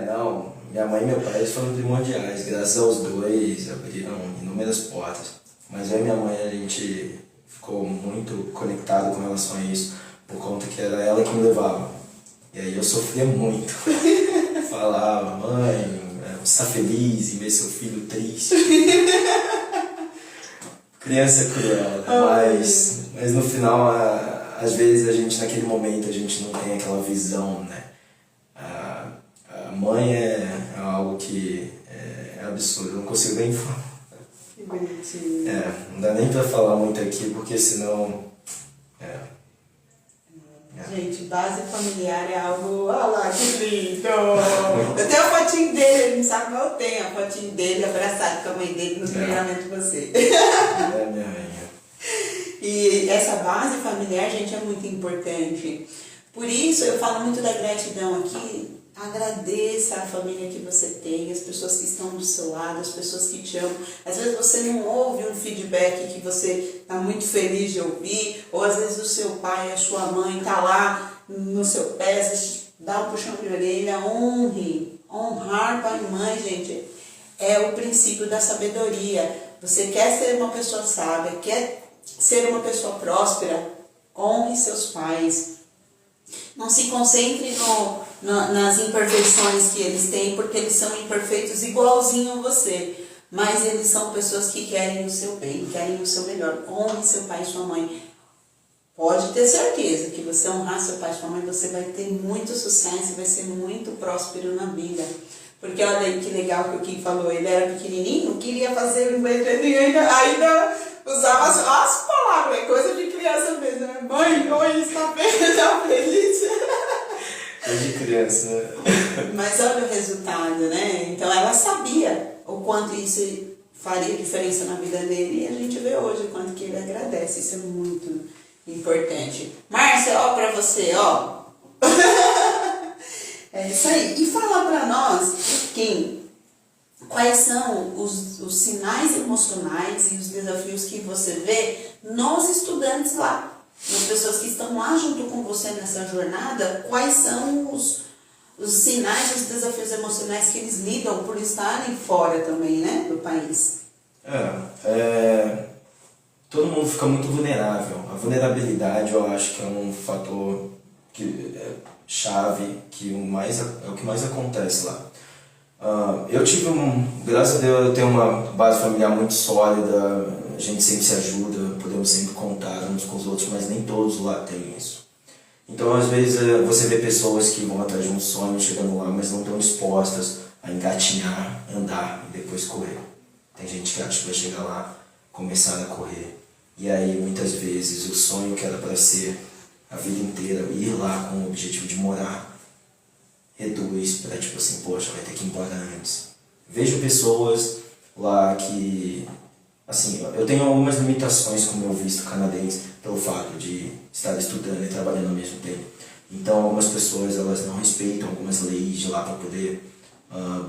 Não, minha mãe e meu pai eles foram primordiais, graças aos dois abriram inúmeras portas. Mas eu e minha mãe, a gente ficou muito conectado com relação a isso, por conta que era ela que me levava. E aí eu sofria muito. Falava, mãe, você tá feliz em ver seu filho triste? Criança é cruel, né? Mas no final, às vezes a gente, naquele momento, a gente não tem aquela visão, né? A mãe é algo que é absurdo, eu não consigo nem falar. Que bonitinho. Não dá nem pra falar muito aqui, porque senão... Gente, base familiar é algo... Olha lá, que lindo! Eu tenho a fotinho dele, ele não sabe, mas eu tenho a fotinho dele abraçado com a mãe dele no treinamento de você. É, minha rainha. E essa base familiar, gente, é muito importante. Por isso, eu falo muito da gratidão aqui. Agradeça a família que você tem, as pessoas que estão do seu lado, as pessoas que te amam. Às vezes você não ouve um feedback que você está muito feliz de ouvir, ou às vezes o seu pai, a sua mãe está lá no seu pé, dá um puxão de orelha, honre. Honrar pai e mãe, gente, é o princípio da sabedoria. Você quer ser uma pessoa sábia, quer ser uma pessoa próspera, honre seus pais. Não se concentre nas imperfeições que eles têm, porque eles são imperfeitos igualzinho a você. Mas eles são pessoas que querem o seu bem, querem o seu melhor. Honre seu pai e sua mãe. Pode ter certeza que você honrar seu pai e sua mãe, você vai ter muito sucesso, vai ser muito próspero na vida. Porque olha aí que legal que o Kim falou, ele era pequenininho, queria fazer o inglês, ele ainda usava as palavras, é coisa de criança mesmo, né? Mãe, oi, está feliz? É de criança, né? Mas olha o resultado, né? Então ela sabia o quanto isso faria diferença na vida dele e a gente vê hoje o quanto que ele agradece, isso é muito importante. Márcia, ó pra você, ó. É isso aí. E fala pra nós, Kim, quais são os sinais emocionais e os desafios que você vê nos estudantes lá, nas pessoas que estão lá junto com você nessa jornada, quais são os sinais e os desafios emocionais que eles lidam por estarem fora também, né, do país? Todo mundo fica muito vulnerável. A vulnerabilidade eu acho que é um fator chave, que é o que mais acontece lá. Eu tive graças a Deus eu tenho uma base familiar muito sólida, a gente sempre se ajuda, podemos sempre contar uns com os outros, mas nem todos lá têm isso. Então às vezes você vê pessoas que vão atrás de um sonho chegando lá, mas não estão dispostas a engatinhar, andar e depois correr. Tem gente que acha que vai chegar lá, começar a correr, e aí muitas vezes o sonho que era para ser a vida inteira, ir lá com o objetivo de morar, reduz para tipo assim, poxa, vai ter que ir embora antes. Vejo pessoas lá que, assim, eu tenho algumas limitações com o meu visto canadense pelo fato de estar estudando e trabalhando ao mesmo tempo. Então algumas pessoas elas não respeitam algumas leis de lá para poder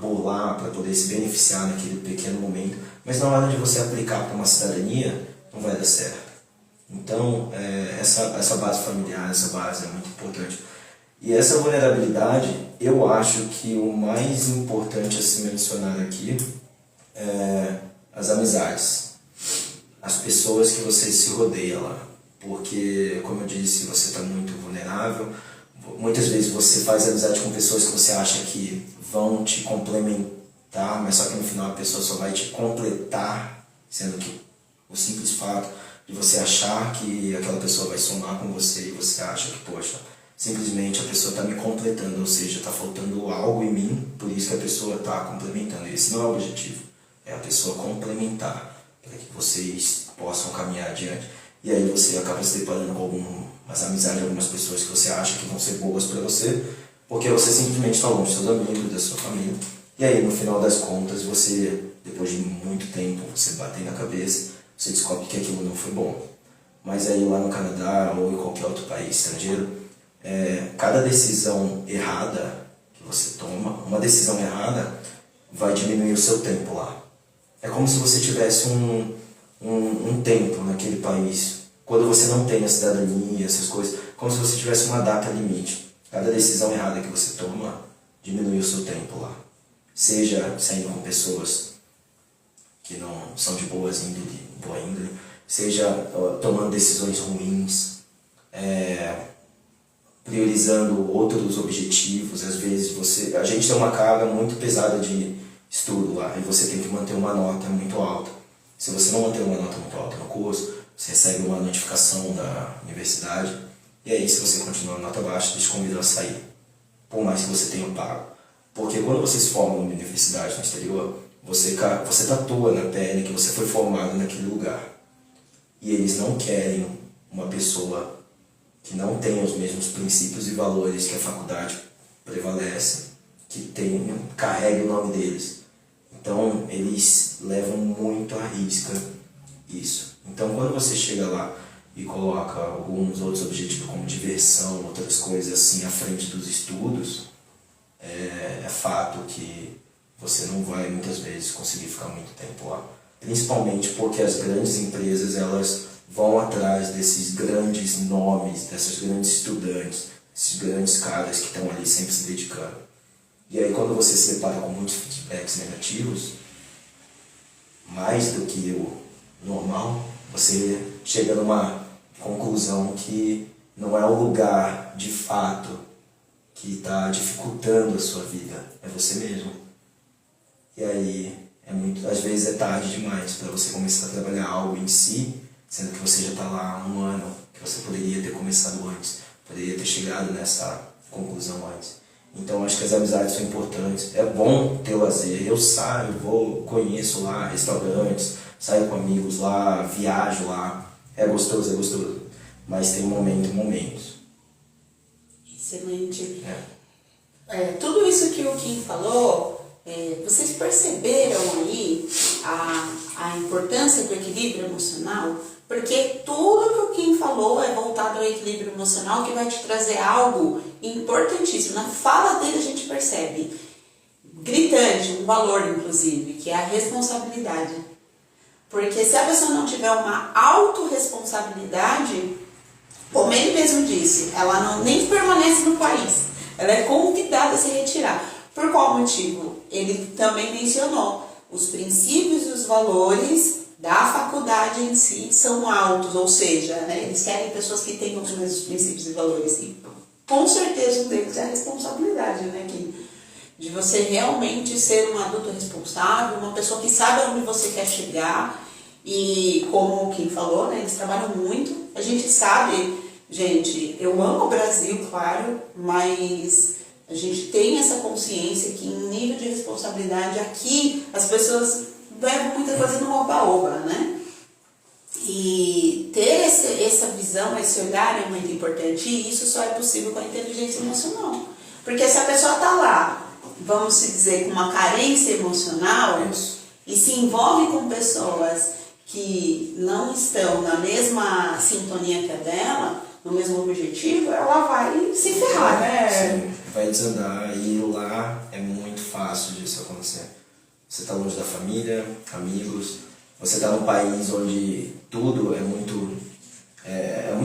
bolar, para poder se beneficiar naquele pequeno momento, mas na hora de você aplicar para uma cidadania, não vai dar certo. Então essa base familiar, essa base é muito importante. E essa vulnerabilidade, eu acho que o mais importante a se mencionar aqui é as amizades. As pessoas que você se rodeia lá. Porque, como eu disse, você está muito vulnerável. Muitas vezes você faz amizade com pessoas que você acha que vão te complementar, mas só que no final a pessoa só vai te completar, sendo que o simples fato de você achar que aquela pessoa vai somar com você e você acha que, poxa, simplesmente a pessoa está me completando, ou seja, está faltando algo em mim, por isso que a pessoa está complementando. Esse não é o objetivo, é a pessoa complementar, para que vocês possam caminhar adiante. E aí você acaba se deparando com algumas amizades de algumas pessoas que você acha que vão ser boas para você, porque você simplesmente está longe dos seus amigos, da sua família. E aí, no final das contas, você, depois de muito tempo, você bater na cabeça, você descobre que aquilo não foi bom. Mas aí lá no Canadá ou em qualquer outro país estrangeiro, cada decisão errada que você toma, uma decisão errada vai diminuir o seu tempo lá. É como se você tivesse um tempo naquele país. Quando você não tem a cidadania, essas coisas, como se você tivesse uma data limite. Cada decisão errada que você toma diminui o seu tempo lá. Seja saindo com pessoas que não são de boa índole, seja tomando decisões ruins, priorizando outros objetivos. Às vezes a gente tem uma carga muito pesada de estudo lá e você tem que manter uma nota muito alta. Se você não manter uma nota muito alta no curso, você recebe uma notificação da universidade e aí, se você continuar nota baixa, eles convidam a sair, por mais que você tenha pago. Porque quando você se forma numa universidade no exterior, você tatua na pele que você foi formado naquele lugar. E eles não querem uma pessoa que não tenha os mesmos princípios e valores que a faculdade prevalece, que carregue o nome deles. Então, eles levam muito à risca isso. Então, quando você chega lá e coloca alguns outros objetivos como diversão, outras coisas assim à frente dos estudos, é fato que você não vai muitas vezes conseguir ficar muito tempo lá. Principalmente porque as grandes empresas, elas vão atrás desses grandes nomes, dessas grandes estudantes, esses grandes caras que estão ali sempre se dedicando. E aí, quando você se depara com muitos feedbacks negativos, mais do que o normal, você chega numa conclusão que não é o lugar de fato que está dificultando a sua vida, é você mesmo. E aí, às vezes é tarde demais para você começar a trabalhar algo em si, sendo que você já está lá há um ano, que você poderia ter começado antes, poderia ter chegado nessa conclusão antes. Então, acho que as amizades são importantes. É bom ter lazer. Eu saio, conheço lá restaurantes, saio com amigos lá, viajo lá. É gostoso. Mas tem momentos. Excelente. Tudo isso que o Kim falou, vocês perceberam aí a importância do equilíbrio emocional? Porque tudo que o Kim falou é voltado ao equilíbrio emocional, que vai te trazer algo importantíssimo. Na fala dele a gente percebe, gritante, um valor inclusive, que é a responsabilidade. Porque se a pessoa não tiver uma autorresponsabilidade, como ele mesmo disse, ela nem permanece no país, ela é convidada a se retirar. Por qual motivo? Ele também mencionou, os princípios e os valores da faculdade em si são altos, ou seja, eles querem pessoas que tenham os mesmos princípios e valores. E com certeza um deles é a responsabilidade, de você realmente ser um adulto responsável, uma pessoa que sabe onde você quer chegar. E como o Kim falou, eles trabalham muito. A gente sabe, gente, eu amo o Brasil, claro, mas a gente tem essa consciência que em nível de responsabilidade aqui as pessoas levam muita coisa no oba-oba, E ter essa visão, esse olhar é muito importante, e isso só é possível com a inteligência emocional. Porque se a pessoa está lá, vamos se dizer, com uma carência emocional, e se envolve com pessoas que não estão na mesma sintonia que a dela, no mesmo objetivo, ela vai se ferrar, Sim, vai desandar, e lá é muito fácil disso acontecer. Você está longe da família, amigos, você está num país onde tudo é muito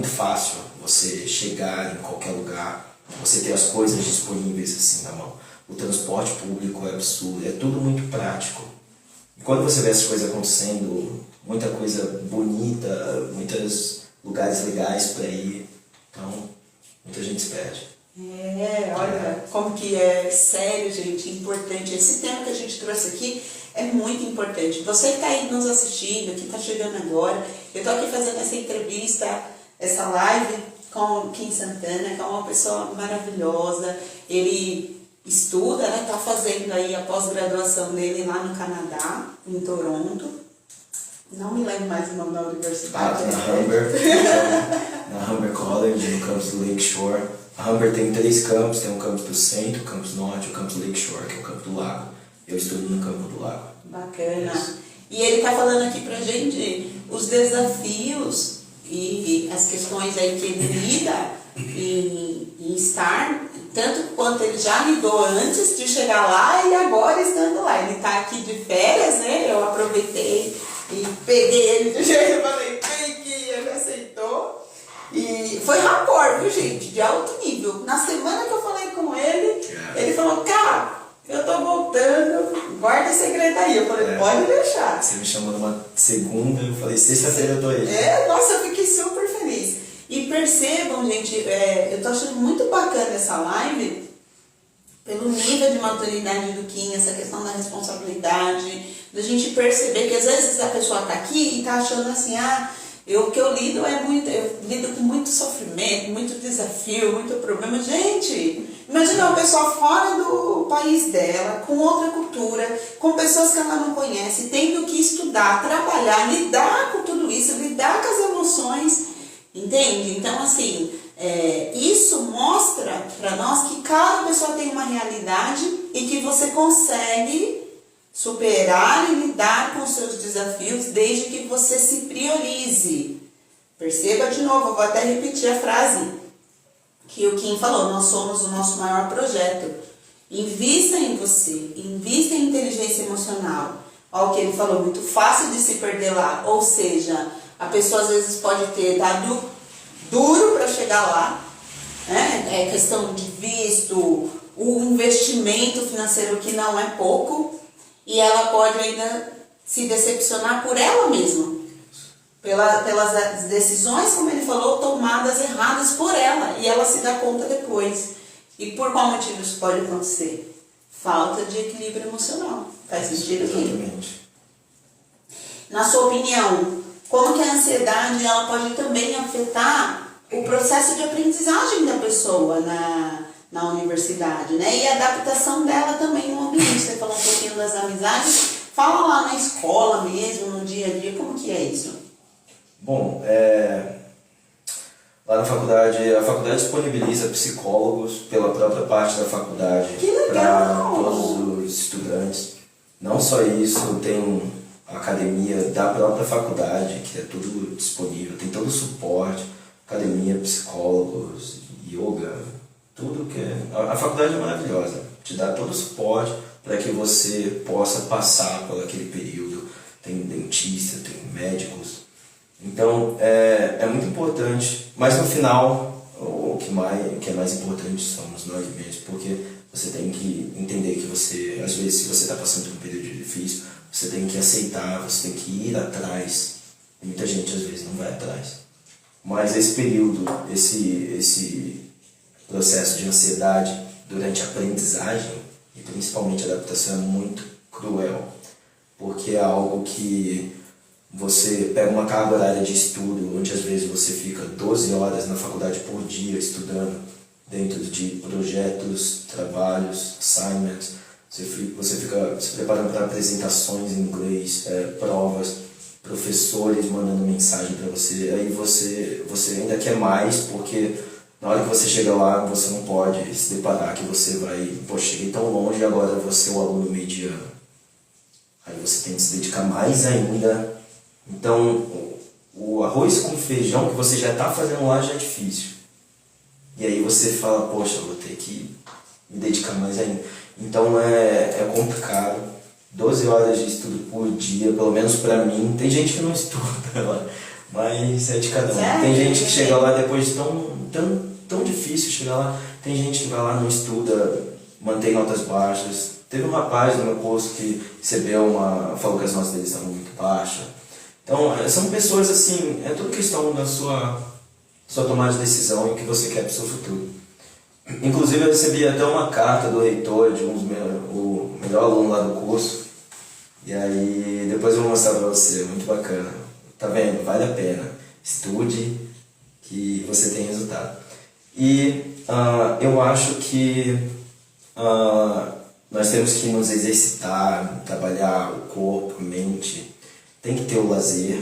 fácil você chegar em qualquer lugar, você ter as coisas disponíveis assim na mão. O transporte público é absurdo, é tudo muito prático. E quando você vê essas coisas acontecendo, muita coisa bonita, muitos lugares legais para ir, então muita gente se perde. Olha como que é sério, gente, importante. Esse tema que a gente trouxe aqui é muito importante. Você que está aí nos assistindo, que está chegando agora, eu estou aqui fazendo essa entrevista, essa live com o Kim Santana, que é uma pessoa maravilhosa. Ele estuda, está fazendo aí a pós-graduação dele lá no Canadá, em Toronto. Não me lembro mais o nome da universidade. Na Humber College, no campus do Lakeshore. A Humber tem 3 campos, tem um campus do centro, o campus norte e o campus Lakeshore, que é o campo do lago. Eu estudo no campo do lago. Bacana. E ele está falando aqui pra gente os desafios e as questões aí que ele lida em estar, tanto quanto ele já lidou antes de chegar lá e agora estando lá. Ele está aqui de férias, eu aproveitei E peguei ele de jeito, eu falei, vem que ele aceitou. E foi rapport, viu, gente? De alto nível. Na semana que eu falei com ele, ele falou, cara, eu tô voltando, guarda segredo aí. Eu falei, pode deixar. Você me chamou numa segunda, eu falei, sexta-feira eu tô aí. Nossa, eu fiquei super feliz. E percebam, gente, eu tô achando muito bacana essa live, pelo nível de maturidade do Kim, essa questão da responsabilidade, da gente perceber que às vezes a pessoa tá aqui e tá achando assim, o que eu lido eu lido com muito sofrimento, muito desafio, muito problema. Gente, imagina uma pessoa fora do país dela, com outra cultura, com pessoas que ela não conhece, tendo que estudar, trabalhar, lidar com tudo isso, lidar com as emoções, entende? Então, assim, isso mostra para nós que cada pessoa tem uma realidade e que você consegue superar e lidar com os seus desafios desde que você se priorize. Perceba de novo, eu vou até repetir a frase que o Kim falou, nós somos o nosso maior projeto. Invista em você, invista em inteligência emocional. Olha o que ele falou, muito fácil de se perder lá. Ou seja, a pessoa às vezes pode ter dado duro para chegar lá, né? É questão de visto, o investimento financeiro que não é pouco, e ela pode ainda se decepcionar por ela mesma, pelas decisões, como ele falou, tomadas erradas por ela, e ela se dá conta depois. E por qual motivo isso pode acontecer? Falta de equilíbrio emocional. Faz sentido aqui? Exatamente. Na sua opinião, como que a ansiedade ela pode também afetar o processo de aprendizagem da pessoa na universidade, né? E a adaptação dela também no ambiente. Você falou um pouquinho das amizades. Fala lá na escola mesmo, no dia a dia, como que é isso? Bom, lá na faculdade, a faculdade disponibiliza psicólogos pela própria parte da faculdade para todos os estudantes. Não só isso, tem a academia da própria faculdade, que é tudo disponível, tem todo o suporte, academia, psicólogos, yoga, tudo que a faculdade é maravilhosa, te dá todo o suporte para que você possa passar por aquele período. Tem dentista, tem médicos, então é muito importante, mas no final o que é mais importante somos nós mesmos, porque você tem que entender que você, às vezes, se você está passando por um período difícil, você tem que aceitar, você tem que ir atrás. Muita gente às vezes não vai atrás, mas esse período, esse processo de ansiedade durante a aprendizagem e principalmente a adaptação é muito cruel, porque é algo que você pega uma carga horária de estudo, onde às vezes você fica 12 horas na faculdade por dia estudando, dentro de projetos, trabalhos, assignments, você fica se preparando para apresentações em inglês, provas, professores mandando mensagem para você, aí você ainda quer mais, porque na hora que você chega lá, você não pode se deparar que você vai, cheguei tão longe e agora você é o aluno mediano. Aí você tem que se dedicar mais ainda. Então, o arroz com feijão que você já está fazendo lá já é difícil. E aí você fala, poxa, vou ter que me dedicar mais ainda. Então é complicado. 12 horas de estudo por dia, pelo menos pra mim. Tem gente que não estuda lá, mas é de cada um. Tem gente que chega lá depois de tão difícil chegar lá. Tem gente que vai lá, não estuda, mantém notas baixas. Teve um rapaz no meu curso que falou que as notas dele estavam muito baixas. Então, são pessoas assim, é tudo questão da sua tomada de decisão e o que você quer para o seu futuro. Inclusive, eu recebi até uma carta do reitor de o melhor aluno lá do curso. E aí, depois eu vou mostrar para você, muito bacana. Tá vendo? Vale a pena. Estude, que você tem resultado. E eu acho que nós temos que nos exercitar, trabalhar o corpo, a mente, tem que ter o lazer.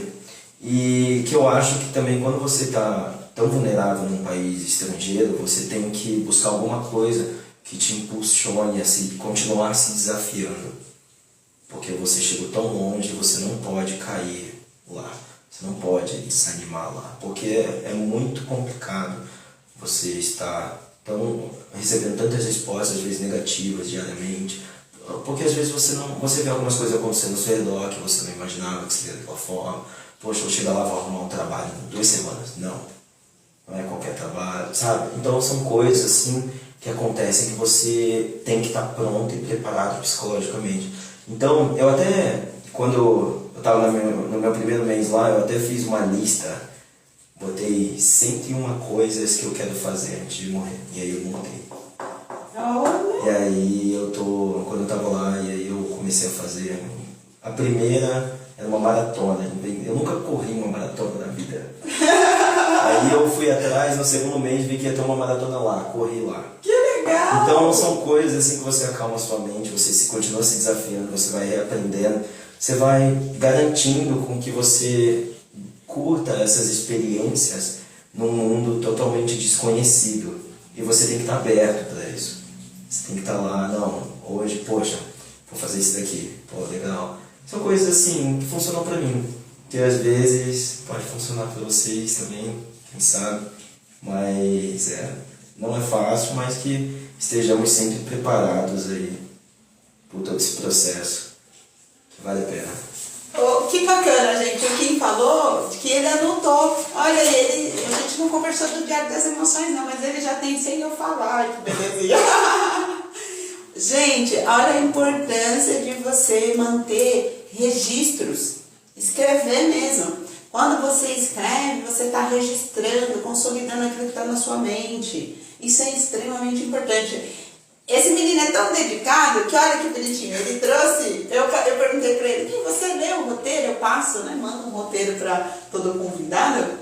E que eu acho que também quando você está tão vulnerável num país estrangeiro, você tem que buscar alguma coisa que te impulsione a continuar se desafiando. Porque você chegou tão longe, você não pode cair lá, você não pode desanimar lá, porque é muito complicado você estar recebendo tantas respostas, às vezes negativas diariamente, Porque às vezes você vê algumas coisas acontecendo no seu redor que você não imaginava que seria daquela forma. Poxa, eu chego lá, vou arrumar um trabalho em 2 semanas. Não é qualquer trabalho, sabe? Então são coisas assim que acontecem que você tem que estar pronto e preparado psicologicamente. Então, eu até, quando eu estava no meu primeiro mês lá, eu até fiz uma lista, botei 101 coisas que eu quero fazer antes de morrer. E aí eu montei. E aí quando eu estava lá, e aí eu comecei a fazer. A primeira era uma maratona. Eu nunca corri uma maratona na vida. Aí eu fui atrás, no segundo mês vi que ia ter uma maratona lá, corri lá. Que legal! Então são coisas assim que você acalma a sua mente, você continua se desafiando, você vai reaprendendo, você vai garantindo com que você curta essas experiências num mundo totalmente desconhecido. E você tem que estar aberto para isso. Você tem que estar lá, não, hoje, poxa, vou fazer isso daqui, pô, legal. São coisas assim que funcionam para mim, que às vezes pode funcionar para vocês também, quem sabe. Mas não é fácil, mas que estejamos sempre preparados aí por todo esse processo, que vale a pena. Oh, que bacana, gente. O Kim falou que ele anotou. Olha, a gente não conversou do Diário das Emoções, não, mas ele já tem sem eu falar. Que belezinha. Gente, olha a importância de você manter registros. Escrever mesmo. Quando você escreve, você está registrando, consolidando aquilo que está na sua mente. Isso é extremamente importante. Esse menino é tão dedicado que olha que bonitinho, ele trouxe, eu perguntei para ele, você lê o roteiro? Eu passo, né, mando um roteiro para todo convidado,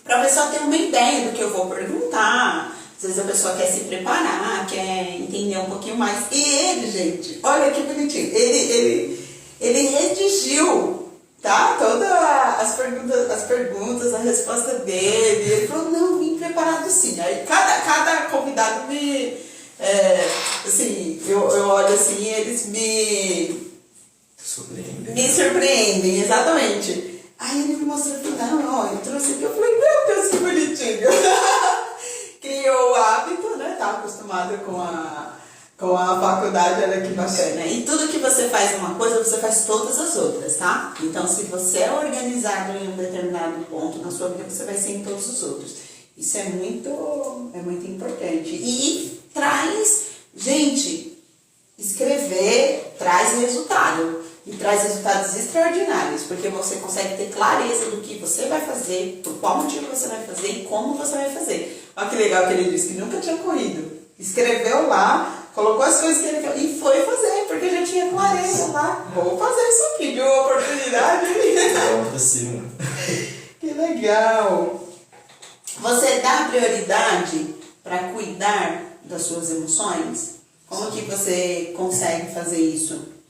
para a pessoa ter uma ideia do que eu vou perguntar. Às vezes a pessoa quer se preparar, quer entender um pouquinho mais. E ele, gente, olha que bonitinho, ele redigiu, tá? Todas as perguntas, a resposta dele. Ele falou, não, vim preparado sim. Aí cada convidado assim, eu olho assim e eles me surpreendem, exatamente. Aí ele me mostrou, não, eu trouxe aqui, eu falei, meu Deus, que bonitinho. Criou o hábito, né, tá acostumado com a faculdade, olha que bacana. E tudo que você faz uma coisa, você faz todas as outras, tá? Então, se você é organizado em um determinado ponto na sua vida, você vai ser em todos os outros. Isso é muito importante. E gente, escrever traz resultado. E traz resultados extraordinários, porque você consegue ter clareza do que você vai fazer, por qual motivo você vai fazer e como você vai fazer. Olha que legal que ele disse, que nunca tinha corrido. Escreveu lá, colocou as coisas que ele quer e foi fazer, porque já tinha clareza lá. Vou fazer isso aqui, de uma oportunidade. Vamos pra cima. Que legal. Você dá prioridade para cuidar das suas emoções? Como que você consegue fazer isso?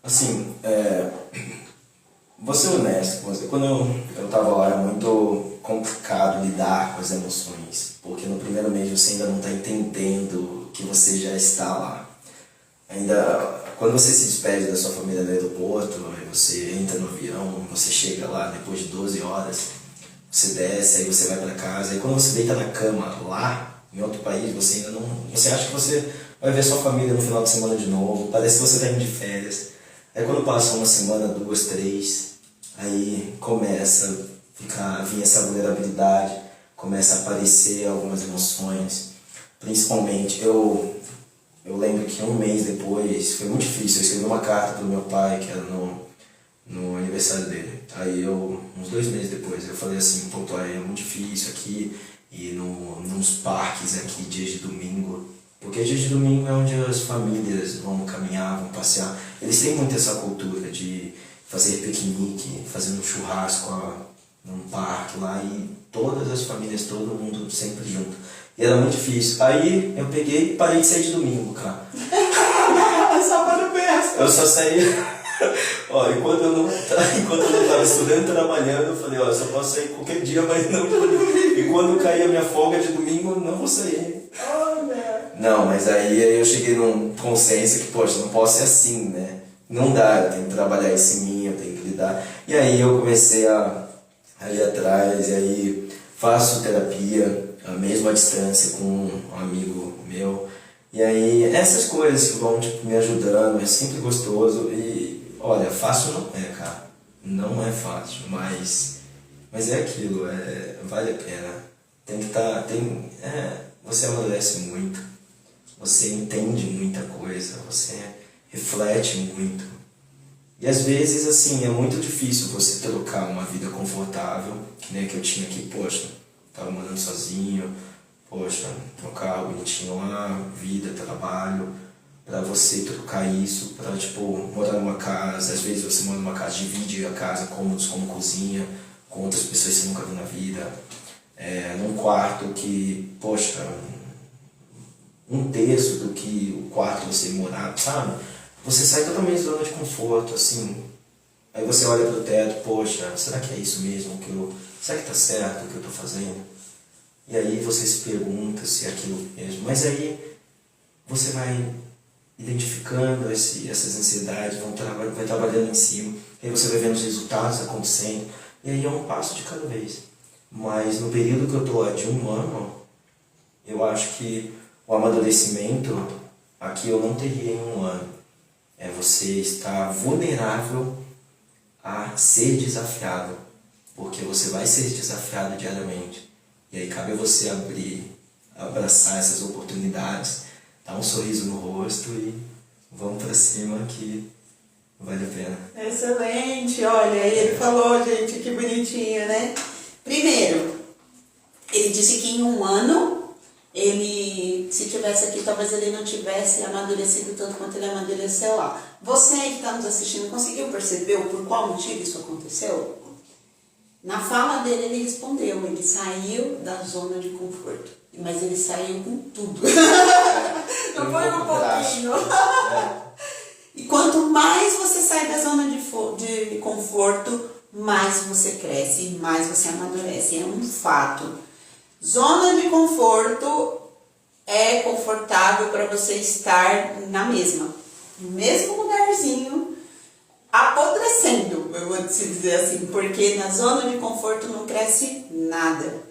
Assim, vou ser honesto com você. Quando eu estava lá, era muito complicado lidar com as emoções, porque no primeiro mês você ainda não está entendendo que você já está lá. Ainda, quando você se despede da sua família no aeroporto, aí você entra no avião, você chega lá depois de 12 horas, você desce, aí você vai para casa, aí quando você deita na cama lá, em outro país, você ainda não... Você acha que você vai ver sua família no final de semana de novo, parece que você está indo de férias. Aí quando passa uma semana, 2, 3, aí começa a vir essa vulnerabilidade, começa a aparecer algumas emoções. Principalmente, eu lembro que um mês depois, foi muito difícil, eu escrevi uma carta para o meu pai, que era no aniversário dele. Aí uns 2 meses depois, eu falei assim, pô pai, é muito difícil aqui, e nos parques aqui, dias de domingo. Porque dias de domingo é onde as famílias vão caminhar, vão passear. Eles têm muito essa cultura de fazer piquenique, fazer um churrasco num parque lá e todas as famílias, todo mundo sempre junto. E era muito difícil. Aí eu peguei e parei de sair de domingo, cara. Só para o berço. Eu só saí... enquanto eu não estava estudando, trabalhando, eu falei, eu só posso sair qualquer dia, mas não de domingo. E quando cair a minha folga de domingo, não vou sair. Não, mas aí eu cheguei num consenso que, poxa, não posso ser assim, né? Não dá, eu tenho que trabalhar isso em mim, eu tenho que lidar. E aí eu comecei a ir atrás, e aí faço terapia, mesmo à distância, com um amigo meu. E aí, essas coisas que vão tipo, me ajudando, é sempre gostoso. E, olha, fácil não é, cara. Não é fácil, mas é aquilo, vale a pena. Tem que estar, você amadurece muito, você entende muita coisa, você reflete muito. E às vezes, assim, é muito difícil você trocar uma vida confortável, que nem a que eu tinha aqui, poxa, tava morando sozinho, poxa, um carro bonitinho lá, vida, trabalho, pra você trocar isso pra, tipo, morar numa casa, às vezes você mora numa casa, divide a casa, cômodos como cozinha, com outras pessoas que você nunca viu na vida, num quarto que, poxa, um terço do que o quarto você morar, sabe? Você sai totalmente da zona de conforto, assim. Aí você olha pro teto, poxa, será que é isso mesmo será que tá certo o que eu tô fazendo? E aí você se pergunta se é aquilo mesmo. Mas aí você vai identificando essas ansiedades, vai trabalhando em cima. E aí você vai vendo os resultados acontecendo. E aí é um passo de cada vez. Mas no período que eu tô de 1 ano, eu acho que o amadurecimento aqui eu não teria em 1 ano. Você estar vulnerável a ser desafiado, porque você vai ser desafiado diariamente. E aí cabe a você abraçar essas oportunidades, dar um sorriso no rosto e vamos pra cima que vale a pena. Excelente, olha, ele falou, gente, que bonitinho, né? Primeiro, ele disse que em 1 ano, ele, se tivesse aqui, talvez ele não tivesse amadurecido tanto quanto ele amadureceu lá. Você aí que está nos assistindo, conseguiu perceber por qual motivo isso aconteceu? Na fala dele, ele respondeu, ele saiu da zona de conforto, mas ele saiu com tudo. Não foi um pouquinho. E quanto mais você sai da zona de conforto, mais você cresce e mais você amadurece. É um fato. Zona de conforto é confortável para você estar no mesmo lugarzinho, apodrecendo, eu vou te dizer assim, porque na zona de conforto não cresce nada.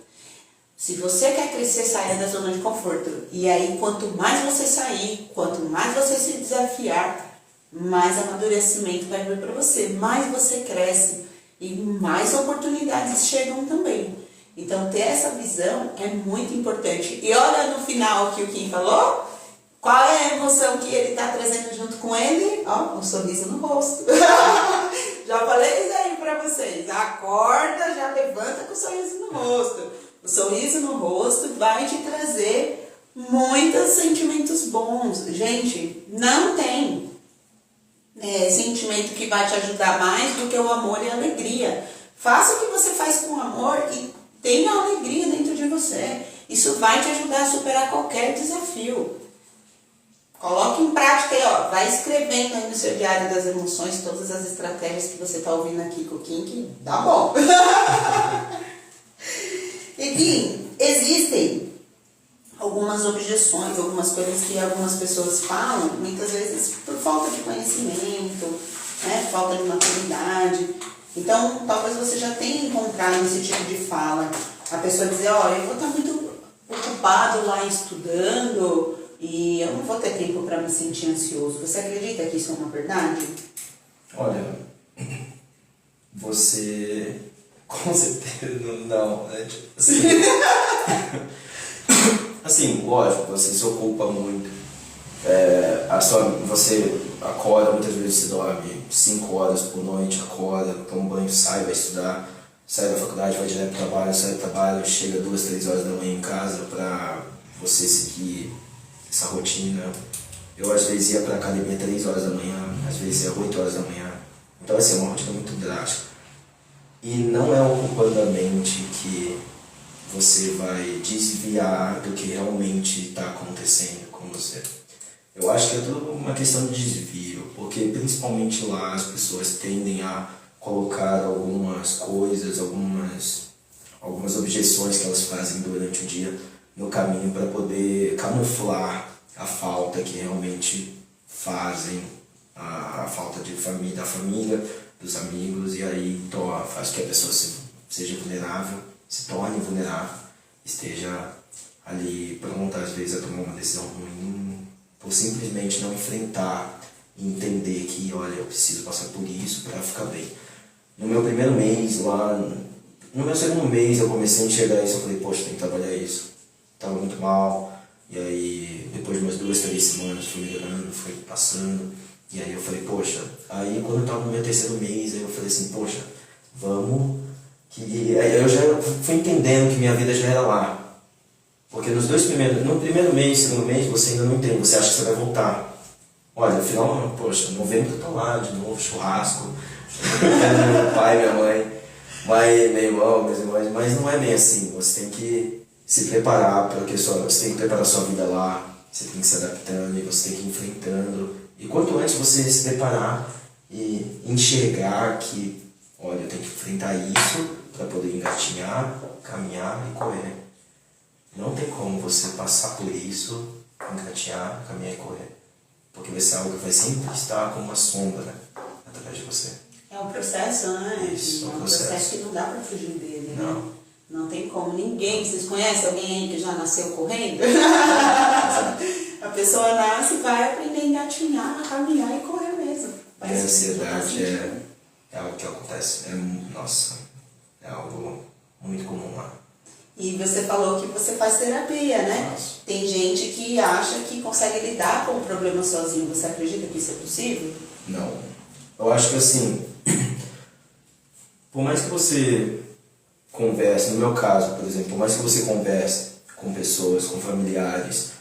Se você quer crescer, saia da zona de conforto. E aí, quanto mais você sair, quanto mais você se desafiar, mais amadurecimento vai vir para você, mais você cresce e mais oportunidades chegam também. Então, ter essa visão é muito importante. E olha no final que o Kim falou, qual é a emoção que ele está trazendo junto com ele? Ó, um sorriso no rosto. Já falei isso aí para vocês. Acorda, já levanta com o sorriso no rosto. O sorriso no rosto vai te trazer muitos sentimentos bons. Gente, não tem sentimento que vai te ajudar mais do que o amor e a alegria. Faça o que você faz com amor e tenha alegria dentro de você. Isso vai te ajudar a superar qualquer desafio. Coloque em prática aí, ó. Vai escrevendo aí no seu diário das emoções todas as estratégias que você está ouvindo aqui com o Kim, que dá bom. E Kim, existem algumas objeções, algumas coisas que algumas pessoas falam, muitas vezes por falta de conhecimento, né, falta de maturidade. Então, talvez você já tenha encontrado esse tipo de fala. A pessoa dizer, ó, eu vou estar muito ocupado lá estudando e eu não vou ter tempo para me sentir ansioso. Você acredita que isso é uma verdade? Olha, você com certeza não, né? Tipo, assim, assim, lógico, você se ocupa muito. Você acorda, muitas vezes você dorme 5 horas por noite, acorda, toma um banho, sai, vai estudar, sai da faculdade, vai direto pro trabalho, sai do trabalho, chega 2, 3 horas da manhã em casa pra você seguir essa rotina. Eu às vezes ia pra academia 3 horas da manhã, às vezes ia 8 horas da manhã. Então assim, é uma rotina muito drástica. E não é ocupando a mente que você vai desviar do que realmente está acontecendo com você. Eu acho que é tudo uma questão de desvio, porque principalmente lá as pessoas tendem a colocar algumas coisas, algumas objeções que elas fazem durante o dia no caminho para poder camuflar a falta que realmente fazem, a falta de família, da família, dos amigos, e aí faz que a pessoa seja vulnerável, se torne vulnerável, esteja ali pronta às vezes a tomar uma decisão ruim por simplesmente não enfrentar e entender que, olha, eu preciso passar por isso para ficar bem. No meu primeiro mês lá, no meu segundo mês eu comecei a enxergar isso, eu falei, poxa, tem que trabalhar isso. Tava muito mal, e aí depois de umas 2, 3 semanas fui melhorando, foi passando, e aí eu falei, poxa, aí quando eu tava no meu terceiro mês, aí eu falei assim, poxa, vamos, que aí eu já fui entendendo que minha vida já era lá. Porque no primeiro mês, segundo mês, você ainda não entende, você acha que você vai voltar. Olha, afinal, poxa, novembro eu tô lá de novo, churrasco, meu pai, minha mãe, meu irmão, meus irmãos, mas não é bem assim, você tem que se preparar, porque você tem que preparar sua vida lá, você tem que se adaptando e você tem que ir enfrentando. E quanto antes você se preparar e enxergar que, olha, eu tenho que enfrentar isso para poder engatinhar, caminhar e correr. Não tem como você passar por isso, engatinhar, caminhar e correr. Porque vai ser algo que vai sempre estar como uma sombra atrás de você. É um processo, né? Isso, é um processo que não dá para fugir dele, não. né? Não tem como. Ninguém, vocês conhecem alguém aí que já nasceu correndo? A pessoa nasce, vai aprender a engatinhar, a caminhar e correr mesmo. A ansiedade é algo que acontece, nossa, é algo muito comum lá. E você falou que você faz terapia, né? Nossa. Tem gente que acha que consegue lidar com o problema sozinho. Você acredita que isso é possível? Não. Eu acho que assim, por mais que você converse, no meu caso, por exemplo, por mais que você converse com pessoas, com familiares,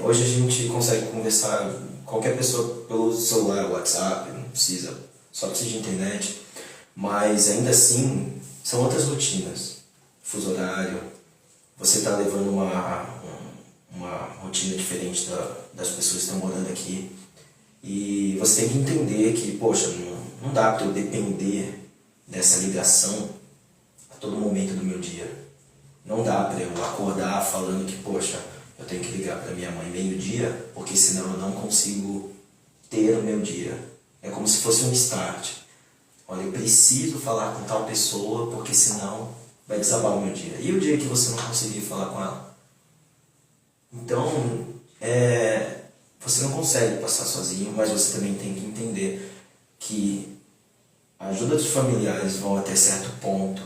hoje a gente consegue conversar qualquer pessoa pelo celular, WhatsApp, não precisa, só precisa de internet, mas ainda assim são outras rotinas, fuso horário, você está levando uma rotina diferente das pessoas que estão morando aqui, e você tem que entender que, poxa, não dá para eu depender dessa ligação a todo momento do meu dia. Não dá para eu acordar falando que, poxa, eu tenho que ligar para minha mãe meio-dia, porque senão eu não consigo ter o meu dia. É como se fosse um start. Olha, eu preciso falar com tal pessoa, porque senão vai desabar o meu dia. E o dia que você não conseguir falar com ela? Então, você não consegue passar sozinho, mas você também tem que entender que a ajuda dos familiares vão até certo ponto.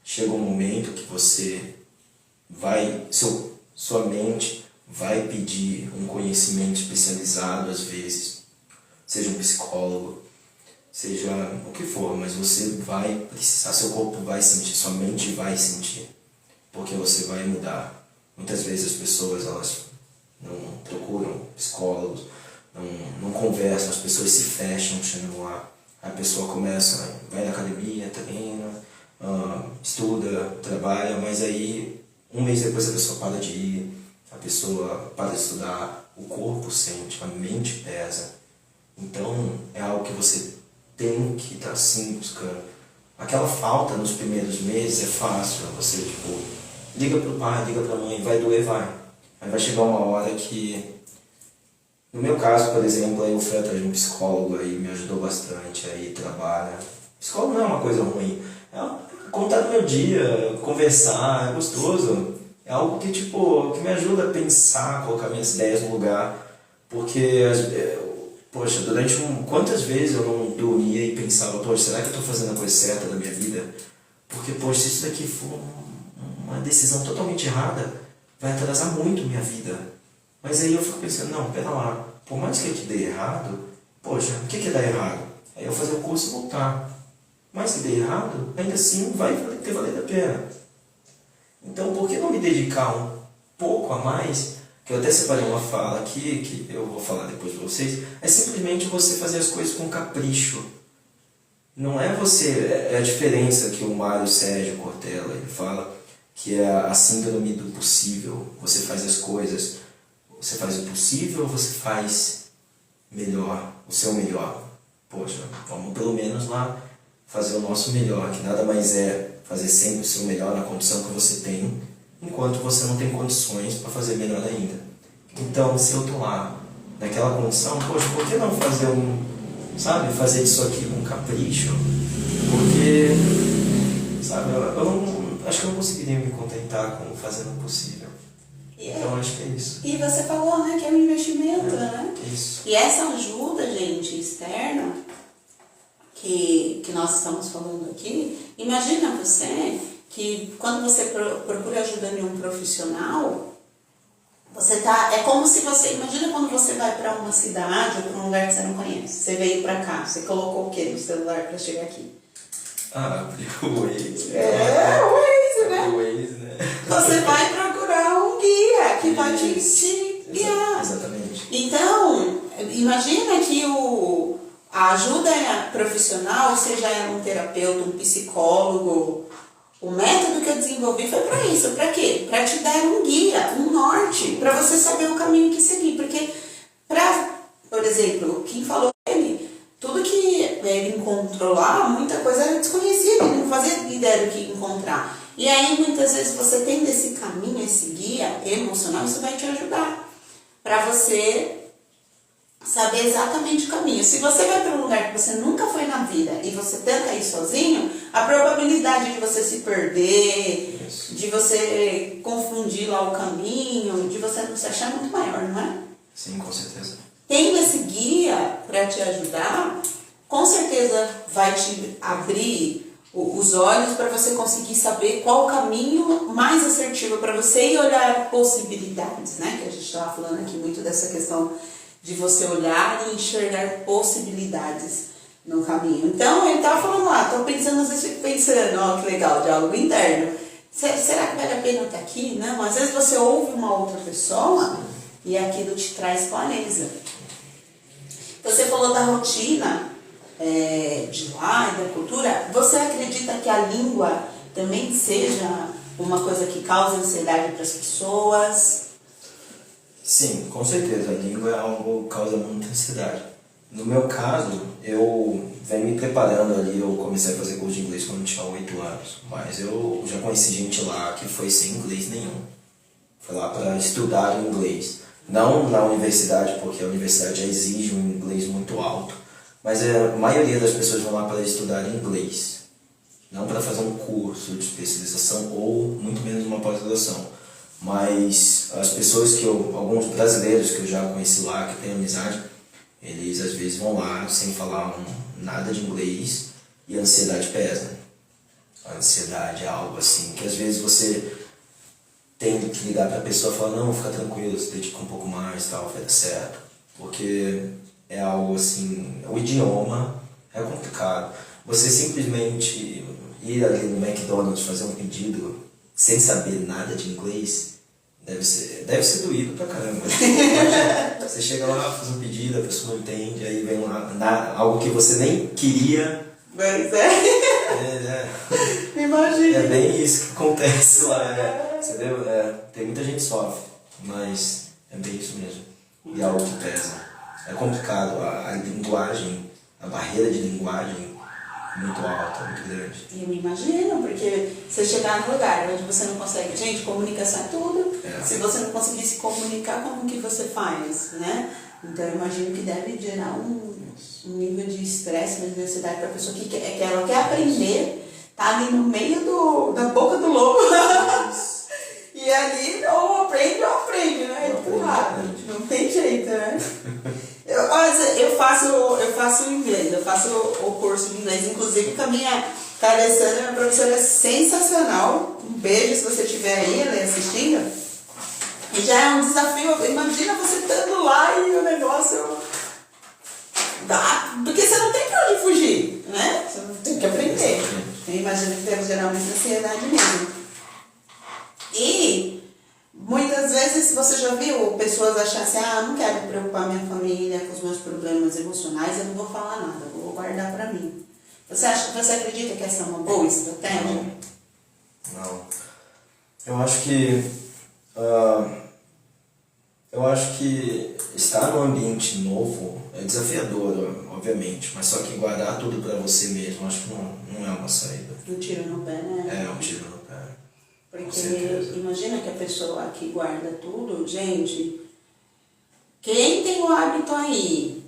Chega um momento que você sua mente vai pedir um conhecimento especializado às vezes, seja um psicólogo, seja o que for, mas você vai precisar, seu corpo vai sentir, sua mente vai sentir, porque você vai mudar. Muitas vezes as pessoas, elas não procuram psicólogos, não conversam, as pessoas se fecham chegando lá. A pessoa começa, vai na academia, treina, estuda, trabalha, mas aí um mês depois a pessoa para de ir, a pessoa para de estudar, o corpo sente, a mente pesa. Então é algo que você tem que estar sim buscando. Aquela falta nos primeiros meses é fácil, você liga pro pai, liga pra mãe, vai doer, vai. Aí vai chegar uma hora que, no meu caso, por exemplo, aí eu fui atrás de um psicólogo, aí me ajudou bastante, aí trabalha. Psicólogo não é uma coisa ruim, é contar do meu dia, conversar, é gostoso. É algo que, que me ajuda a pensar, colocar minhas ideias no lugar. Porque, poxa, quantas vezes eu não dormia e pensava, poxa, será que eu estou fazendo a coisa certa da minha vida? Porque, poxa, se isso daqui for uma decisão totalmente errada, vai atrasar muito minha vida. Mas aí eu fico pensando, não, pera lá, por mais que aqui dê errado, poxa, o que dá errado? Aí eu fazer o curso e voltar. Mas se der errado, ainda assim vai ter valido a pena. Então, por que não me dedicar um pouco a mais? Que eu até separei uma fala aqui, que eu vou falar depois para vocês. É simplesmente você fazer as coisas com capricho. Não é você... É a diferença que o Mário Sérgio Cortella ele fala, que é a síndrome do possível. Você faz as coisas... Você faz o possível ou você faz melhor, o seu melhor? Poxa, vamos pelo menos lá fazer o nosso melhor, que nada mais é fazer sempre o seu melhor na condição que você tem, enquanto você não tem condições para fazer melhor ainda. Então, se eu estou lá, naquela condição, poxa, por que não fazer isso aqui com capricho? Porque, acho que eu não conseguiria me contentar com fazendo o possível. Então acho que é isso. E você falou, né, que é um investimento, né? Isso. E essa ajuda, gente, externa, que nós estamos falando aqui, imagina você que quando você procura ajuda em um profissional, você tá, é como se você, imagina quando você vai para uma cidade ou para um lugar que você não conhece. Você veio para cá, você colocou o que no celular para chegar aqui? O Waze. O Waze, né? O Waze, né? Você vai procurar um guia que vai te guiar. Exatamente. Então, imagina que a ajuda profissional, seja um terapeuta, um psicólogo, o método que eu desenvolvi foi para isso. Para quê? Para te dar um guia, um norte, para você saber o caminho que seguir. Porque, por exemplo, quem falou ele, tudo que ele encontrou lá, muita coisa era desconhecida, ele não fazia ideia do que encontrar. E aí, muitas vezes, você tendo esse caminho, esse guia emocional, isso vai te ajudar para você saber exatamente o caminho. Se você vai para um lugar que você nunca foi na vida e você tenta ir sozinho, a probabilidade de você se perder, de você confundir lá o caminho, de você não se achar é muito maior, não é? Sim, com certeza. Tendo esse guia para te ajudar, com certeza vai te abrir os olhos para você conseguir saber qual o caminho mais assertivo para você e olhar possibilidades, né? Que a gente estava falando aqui muito dessa questão de você olhar e enxergar possibilidades no caminho. Então, ele estava falando lá, estou pensando, às vezes fico pensando, ó, que legal, diálogo interno. Será que vale a pena estar aqui? Não, às vezes você ouve uma outra pessoa e aquilo te traz clareza. Você falou da rotina de lá e da cultura. Você acredita que a língua também seja uma coisa que causa ansiedade para as pessoas? Sim, com certeza. A língua é algo que causa muita ansiedade. No meu caso, eu venho me preparando ali. Eu comecei a fazer curso de inglês quando eu tinha 8 anos. Mas eu já conheci gente lá que foi sem inglês nenhum. Foi lá para estudar inglês. Não na universidade, porque a universidade já exige um inglês muito alto. Mas a maioria das pessoas vão lá para estudar inglês. Não para fazer um curso de especialização ou muito menos uma pós-graduação. Mas as pessoas alguns brasileiros que eu já conheci lá, que têm amizade, eles às vezes vão lá sem falar nada de inglês e a ansiedade pesa. A ansiedade é algo assim que às vezes você tem que ligar para a pessoa e falar, não, fica tranquilo, você dedica um pouco mais, tal, vai dar certo. Porque é algo assim, o idioma é complicado. Você simplesmente ir ali no McDonald's fazer um pedido sem saber nada de inglês, deve ser doído pra caramba. Você chega lá, faz um pedido, a pessoa não entende, aí vem lá algo que você nem queria. Mas imagina. É bem isso que acontece lá, né? Você vê, tem muita gente que sofre, mas é bem isso mesmo. E é algo que pesa. É complicado, a linguagem, a barreira de linguagem muito alta, muito grande. Eu me imagino, porque você chegar num lugar onde você não consegue... Gente, comunicação é tudo. Se você não conseguir se comunicar, como que você faz, né? Então, eu imagino que deve gerar um nível de estresse, uma diversidade para a pessoa que ela quer aprender, tá ali no meio da boca do lobo. E ali, ou aprende, né? Empurrado. Não tem jeito, né? Eu faço inglês, eu faço o curso de inglês, inclusive com a minha Alessandra, minha professora é sensacional. Um beijo se você estiver aí, ela assistindo. E já é um desafio, imagina você estando lá e o negócio dá, porque você não tem pra onde fugir, né? Você não tem que aprender. Eu imagino que deve gerar muita ansiedade mesmo. E muitas vezes você já viu pessoas acharem assim, não quero preocupar minha família com os meus problemas emocionais, eu não vou falar nada, vou guardar pra mim. Você acredita que essa é uma boa estratégia? Não. Eu acho que estar num ambiente novo é desafiador, obviamente, mas só que guardar tudo pra você mesmo, acho que não é uma saída. Um tiro no pé, né? É um tiro no pé. Porque imagina que a pessoa que guarda tudo, gente, quem tem o hábito aí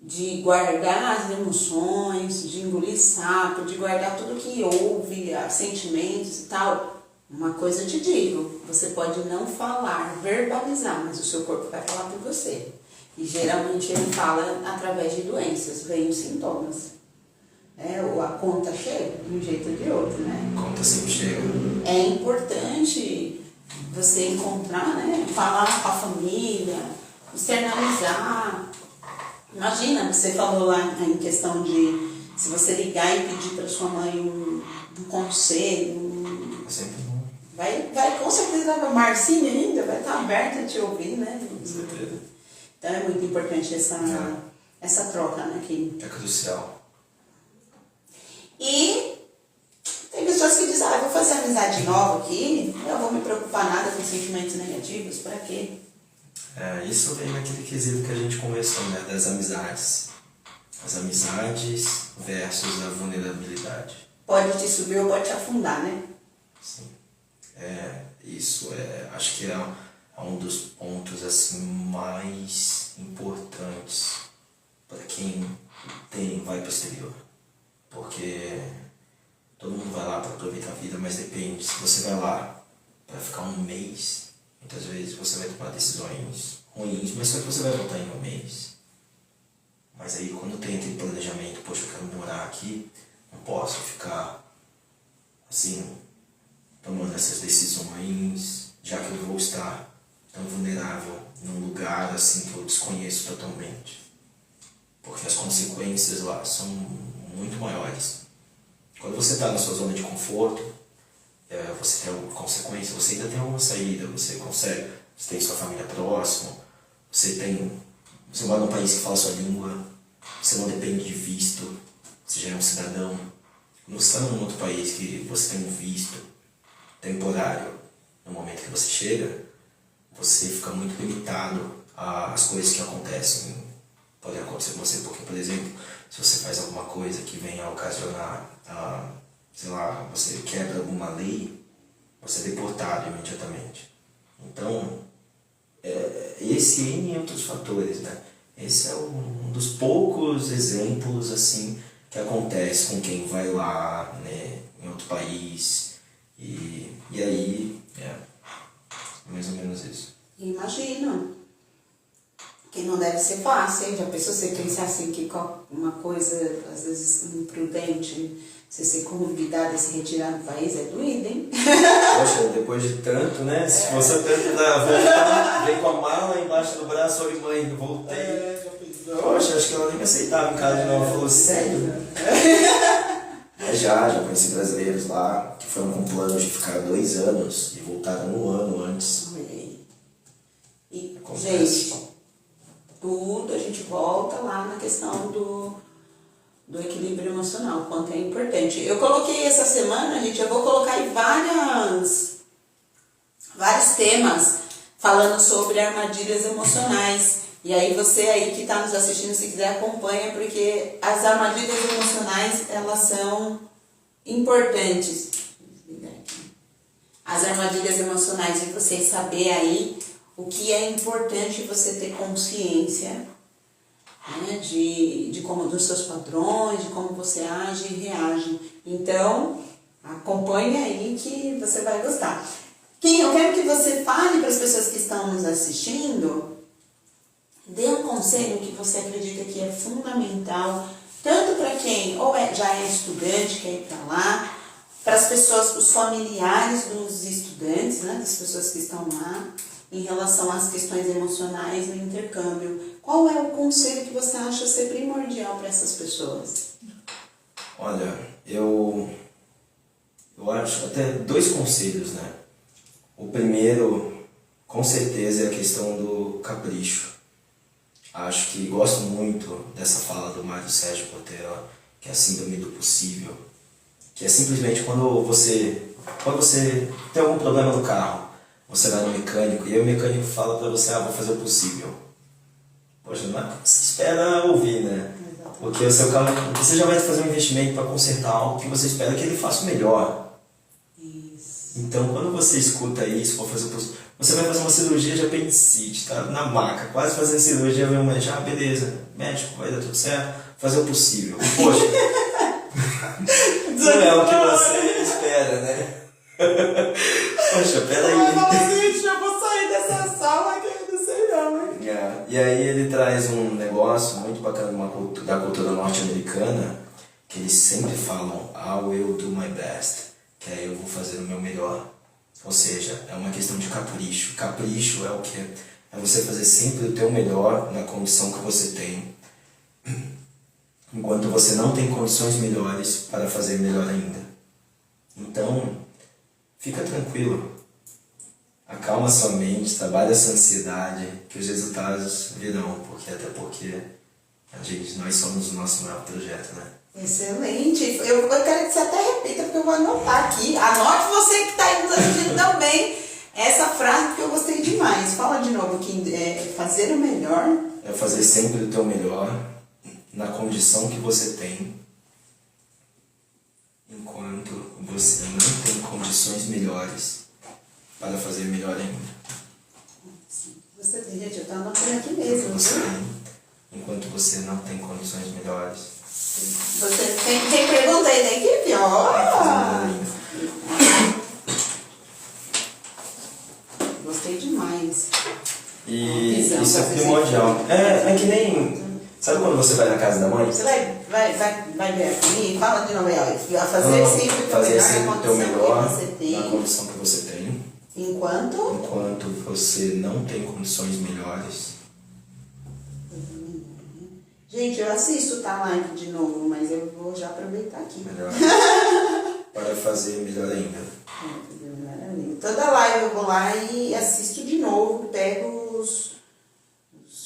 de guardar as emoções, de engolir sapo, de guardar tudo que ouve, sentimentos e tal, Uma coisa eu te digo, você pode não falar, verbalizar, mas o seu corpo vai falar por você. E geralmente ele fala através de doenças, vem os sintomas. Ou a conta chega de um jeito ou de outro, né? A conta sempre chega. É importante você encontrar, né? Falar com a família, externalizar. Imagina, você falou lá em questão de se você ligar e pedir para sua mãe um conselho. É sempre bom. Vai com certeza, a Marcinha ainda vai estar aberta a te ouvir, né? Com certeza. Então é muito importante essa troca, né? É crucial. E tem pessoas que dizem, eu vou fazer amizade nova aqui, eu vou me preocupar nada com sentimentos negativos, pra quê? Isso vem naquele quesito que a gente conversou, né? Das amizades. As amizades versus a vulnerabilidade. Pode te subir ou pode te afundar, né? Sim. Acho que é um dos pontos assim, mais importantes para quem vai para o exterior. Porque todo mundo vai lá para aproveitar a vida, mas depende. Se você vai lá para ficar um mês, muitas vezes você vai tomar decisões ruins, mas só que você vai voltar em um mês. Mas aí quando tem aquele planejamento, poxa, eu quero morar aqui, não posso ficar assim, tomando essas decisões, já que eu vou estar tão vulnerável num lugar assim que eu desconheço totalmente. Porque as consequências lá são muito maiores. Quando você está na sua zona de conforto, você tem alguma consequência, você ainda tem alguma saída, você consegue, você tem sua família próxima, você mora num país que fala a sua língua, você não depende de visto, você já é um cidadão. Quando você está num outro país que você tem um visto temporário, no momento que você chega, você fica muito limitado às coisas que podem acontecer com você, porque, por exemplo, se você faz alguma coisa que venha a ocasionar, você quebra alguma lei, você é deportado imediatamente. Então, esse e N outros fatores, né? Esse é um dos poucos exemplos, assim, que acontece com quem vai lá, né, em outro país, e aí, mais ou menos isso. Imagino que não deve ser fácil, hein? Já pensou você pensar assim que uma coisa, às vezes, imprudente, você ser convidado a se retirar do país é doído, hein? Poxa, depois de tanto, né? Se fosse tanto voltar, vem com a mala embaixo do braço, oi mãe, voltei. Poxa, acho que ela nem me aceitava em casa de novo. Ela falou, sério? Já conheci brasileiros lá que foram com planos de ficar 2 anos e voltaram 1 ano antes. E, gente, tudo a gente volta lá na questão do equilíbrio emocional, quanto é importante. Eu coloquei essa semana, gente, eu vou colocar aí vários temas falando sobre armadilhas emocionais. E aí você aí que está nos assistindo, se quiser, acompanha, porque as armadilhas emocionais, elas são importantes. As armadilhas emocionais, de você saber aí o que é importante você ter consciência, né, de como dos seus padrões, de como você age e reage. Então, acompanhe aí que você vai gostar. Kim, eu quero que você fale para as pessoas que estão nos assistindo, dê um conselho que você acredita que é fundamental, tanto para quem já é estudante, quer ir para lá, para as pessoas, os familiares dos estudantes, né, das pessoas que estão lá, em relação às questões emocionais no intercâmbio. Qual é o conselho que você acha ser primordial para essas pessoas? Olha, eu acho até 2 conselhos, né? O primeiro, com certeza, é a questão do capricho. Acho que gosto muito dessa fala do Mário Sérgio Cortella, que é a síndrome do possível, que é simplesmente quando você tem algum problema no carro, você vai no mecânico e aí o mecânico fala pra você, vou fazer o possível. Poxa, não é o que você espera ouvir, né? Porque o seu carro, você já vai fazer um investimento para consertar algo que você espera que ele faça o melhor. Isso. Então, quando você escuta isso, for fazer o possível, você vai fazer uma cirurgia de apendicite, tá na maca, quase fazendo cirurgia, vem um médico, beleza, médico, vai dar tudo certo, fazer o possível. Poxa, não é o que você espera, né? Poxa, peraí. Ela fala assim, gente, eu vou sair dessa sala que eu não sei não, hein? E aí ele traz um negócio muito bacana da cultura norte-americana, que eles sempre falam, I will do my best, que aí eu vou fazer o meu melhor. Ou seja, é uma questão de capricho. Capricho é o quê? É você fazer sempre o teu melhor na condição que você tem, enquanto você não tem condições melhores para fazer melhor ainda. Então, fica tranquilo. Acalma sua mente, trabalha essa ansiedade, que os resultados virão, porque nós somos o nosso maior projeto, né? Excelente. Eu quero que você até repita, porque eu vou anotar aqui. Anote você que está aí nos assistindo também essa frase, que eu gostei demais. Fala de novo, que é fazer o melhor. É fazer sempre o teu melhor na condição que você tem, enquanto você não tem condições melhores para fazer melhor ainda. Você tem, gente, eu estou anotando aqui mesmo. Enquanto você não tem condições melhores. Você tem pergunta aí da equipe? Gostei demais. E isso é primordial. É que nem... Sabe quando você vai na casa da mãe? Você vai ver aqui, fala de novo aí, fazer sempre o teu melhor na condição que você tem. Enquanto você não tem condições melhores. Gente, eu assisto a live de novo, mas eu vou já aproveitar aqui. Melhor. Para fazer melhor ainda. Toda live eu vou lá e assisto de novo, pego os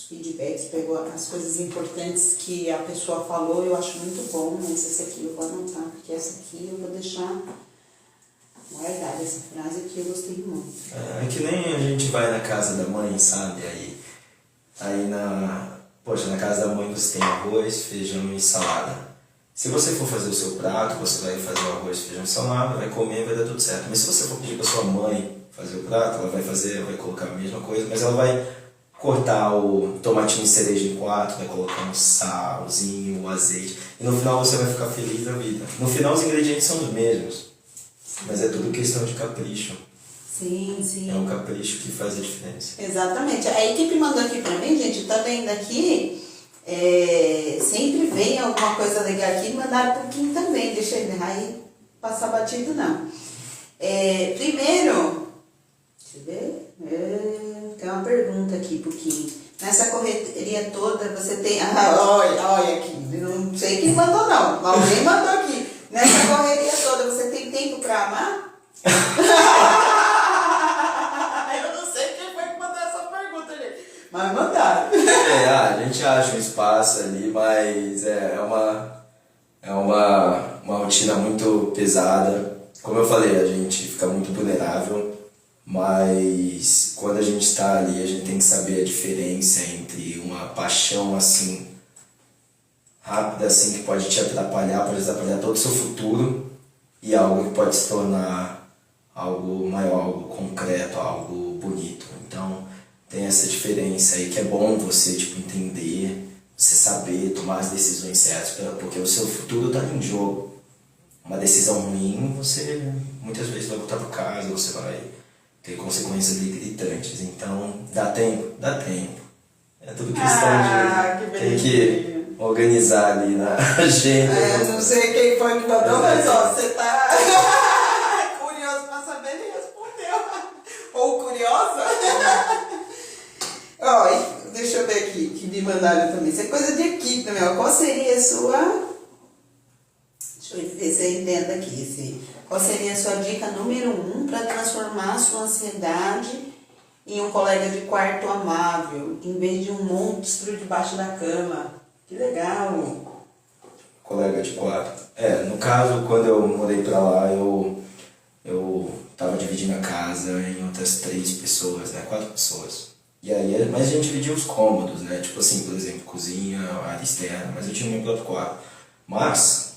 feedbacks, pego as coisas importantes que a pessoa falou, eu acho muito bom, mas esse aqui eu vou anotar, porque essa aqui eu vou deixar guardada, essa frase aqui eu gostei muito. É que nem a gente vai na casa da mãe, sabe? Aí na casa da mãe você tem arroz, feijão e salada. Se você for fazer o seu prato, você vai fazer o arroz, feijão e salada, vai comer, vai dar tudo certo. Mas se você for pedir para sua mãe fazer o prato, ela vai colocar a mesma coisa, mas ela vai cortar o tomatinho cereja em 4, vai colocar um salzinho, um azeite, e no final você vai ficar feliz da vida. No final os ingredientes são os mesmos, mas é tudo questão de capricho. Sim. É um capricho que faz a diferença. Exatamente. A equipe mandou aqui pra mim, gente, tá vendo aqui, sempre vem alguma coisa legal aqui, mandaram pro Kim também, deixa ele aí passar batido não. Primeiro, deixa eu ver, tem uma pergunta aqui pro Kim. Nessa correria toda você tem, olha aqui, não sei quem mandou não, alguém mandou aqui. Nessa correria toda você tem tempo pra amar? Mas mandaram. A gente acha um espaço ali, mas é uma rotina muito pesada. Como eu falei, a gente fica muito vulnerável, mas quando a gente está ali, a gente tem que saber a diferença entre uma paixão assim, rápida, assim, que pode te atrapalhar todo o seu futuro, e algo que pode se tornar algo maior, algo concreto, algo bonito. Então, tem essa diferença aí que é bom você entender, você saber tomar as decisões certas, porque o seu futuro está em jogo. Uma decisão ruim, você muitas vezes vai voltar para casa, você vai ter consequências gritantes. Então, dá tempo? Dá tempo. É tudo questão de ter que organizar ali na agenda. Eu não sei quem foi que mandou, mas você tá curioso para saber, ele respondeu. Ou curiosa? Deixa eu ver aqui, que me mandaram também. Isso é coisa de equipe também. Qual seria a sua... Deixa eu ver se eu entendo aqui. Qual seria a sua dica número 1 para transformar a sua ansiedade em um colega de quarto amável, em vez de um monstro debaixo da cama? Que legal! Colega de quarto. No caso, quando eu mudei pra lá, eu tava dividindo a casa em outras 3 pessoas, 4 pessoas. E aí, mas a gente dividia os cômodos, tipo assim, por exemplo, cozinha, área externa, mas eu tinha o meu próprio quarto. Mas,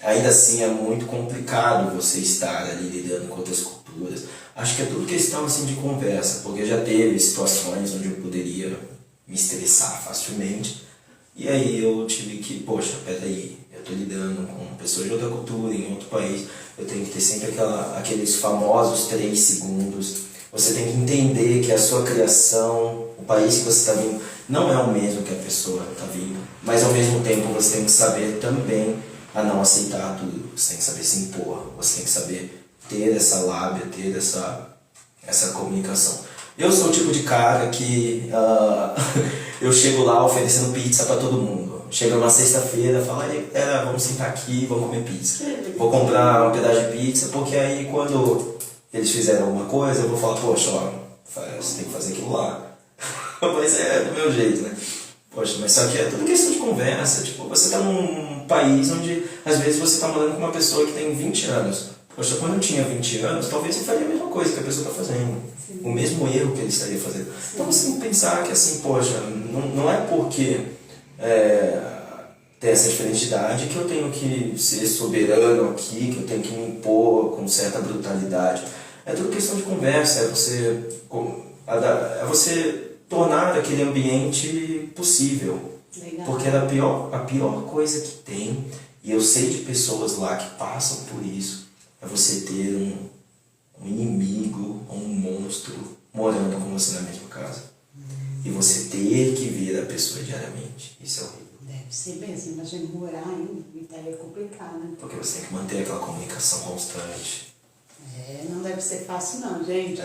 ainda assim é muito complicado você estar ali lidando com outras culturas. Acho que é tudo questão assim de conversa, porque já teve situações onde eu poderia me estressar facilmente. E aí eu tive que, peraí, eu estou lidando com pessoas de outra cultura, em outro país, eu tenho que ter sempre aqueles famosos 3 segundos. Você tem que entender que a sua criação, o país que você está vindo, não é o mesmo que a pessoa está vindo. Mas ao mesmo tempo você tem que saber também a não aceitar tudo. Você tem que saber se impor, você tem que saber ter essa lábia, ter essa comunicação. Eu sou o tipo de cara que eu chego lá oferecendo pizza para todo mundo. Chega uma sexta-feira, fala, aí, vamos sentar aqui, vamos comer pizza. Vou comprar um pedaço de pizza, porque aí quando eles fizerem alguma coisa, eu vou falar, poxa, ó, você tem que fazer aquilo lá. Mas é do meu jeito, né? Poxa, mas só que é tudo questão de conversa. Tipo, você tá num país onde, às vezes, você tá morando com uma pessoa que tem 20 anos. Poxa, quando eu tinha 20 anos, talvez eu faria a mesma coisa que a pessoa está fazendo. Sim. O mesmo erro que ele estaria fazendo. Sim. Então você tem que pensar que, assim, poxa, não é porque tem essa diferente de idade que eu tenho que ser soberano aqui, que eu tenho que me impor com certa brutalidade. É tudo questão de conversa, é você tornar aquele ambiente possível. Legal. Porque a pior coisa que tem, e eu sei de pessoas lá que passam por isso, é você ter um inimigo ou um monstro morando com você na mesma casa. E você ter que ver a pessoa diariamente. Isso é horrível. Deve ser mesmo, imagina morar em Itália é complicado, né? Porque você tem que manter aquela comunicação constante. Não deve ser fácil não, gente.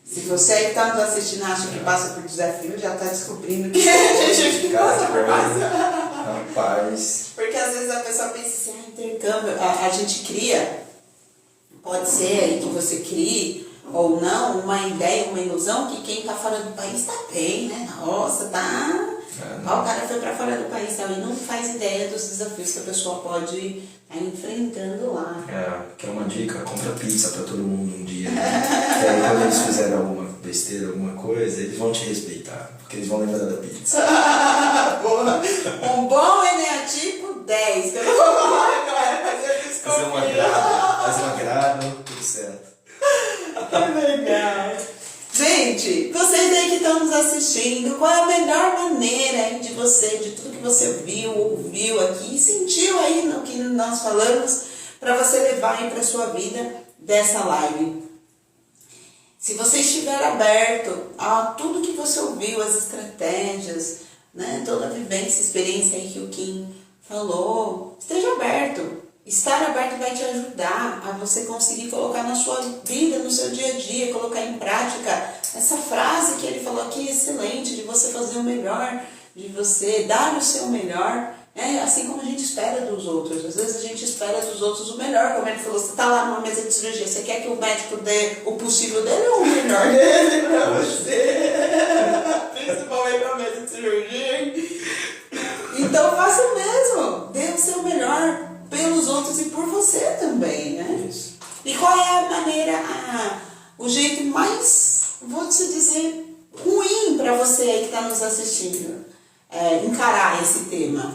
Se você aí está nos assistindo acha que passa por desafio, já está descobrindo que a gente passa por mais. Rapaz. Porque às vezes a pessoa pensa assim, intercâmbio, a gente cria, pode ser aí que você crie ou não, uma ideia, uma ilusão que quem está fora do país está bem, né? Nossa, tá... O cara foi para fora do país e não faz ideia dos desafios que a pessoa pode estar enfrentando lá. Que é uma dica, compra pizza para todo mundo um dia. Né? Que aí quando eles fizerem alguma besteira, alguma coisa, eles vão te respeitar, porque eles vão lembrar da pizza. Boa. Um bom Eneatipo 10, que eu não vou falar agora, mas eu descobri. Fazer um agrado, tudo certo. Que legal. Gente, vocês aí que estão nos assistindo, qual é a melhor maneira aí de você, de tudo que você viu, ouviu aqui, sentiu aí no que nós falamos, para você levar aí para sua vida dessa live? Se você estiver aberto a tudo que você ouviu, as estratégias, né, toda a vivência, experiência aí que o Kim falou, esteja aberto. Estar aberto vai te ajudar a você conseguir colocar na sua vida, no seu dia a dia, colocar em prática essa frase que ele falou aqui, excelente, de você fazer o melhor, de você dar o seu melhor, assim como a gente espera dos outros. Às vezes a gente espera dos outros o melhor, como ele falou, você está lá numa mesa de cirurgia, você quer que o médico dê o possível dele ou o melhor dele para você? Principalmente na mesa de cirurgia. Então faça o mesmo, dê o seu melhor pelos outros e por você também, né? Isso. E qual é a maneira, o jeito mais, vou te dizer, ruim para você aí que está nos assistindo, encarar esse tema?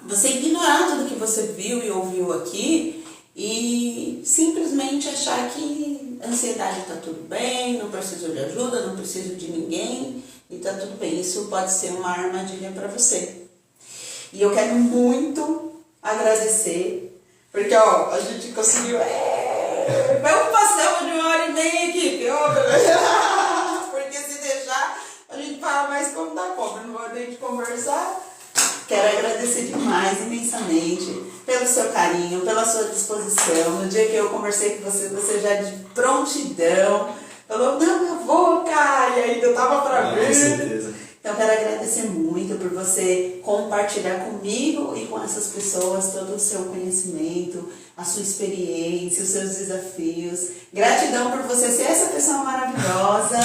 Você ignorar tudo que você viu e ouviu aqui e simplesmente achar que a ansiedade está tudo bem, não preciso de ajuda, não preciso de ninguém e está tudo bem. Isso pode ser uma armadilha para você. E eu quero muito agradecer, porque a gente conseguiu vamos passar de 1h30 aqui, porque se deixar a gente fala mais como dá conta, não vou nem conversar. Quero agradecer demais, imensamente, pelo seu carinho, pela sua disposição. No dia que eu conversei com você, você já de prontidão falou, não, eu vou, cara, e ainda tava pra ver. Com certeza. Então, quero agradecer muito por você compartilhar comigo e com essas pessoas todo o seu conhecimento, a sua experiência, os seus desafios. Gratidão por você ser essa pessoa maravilhosa.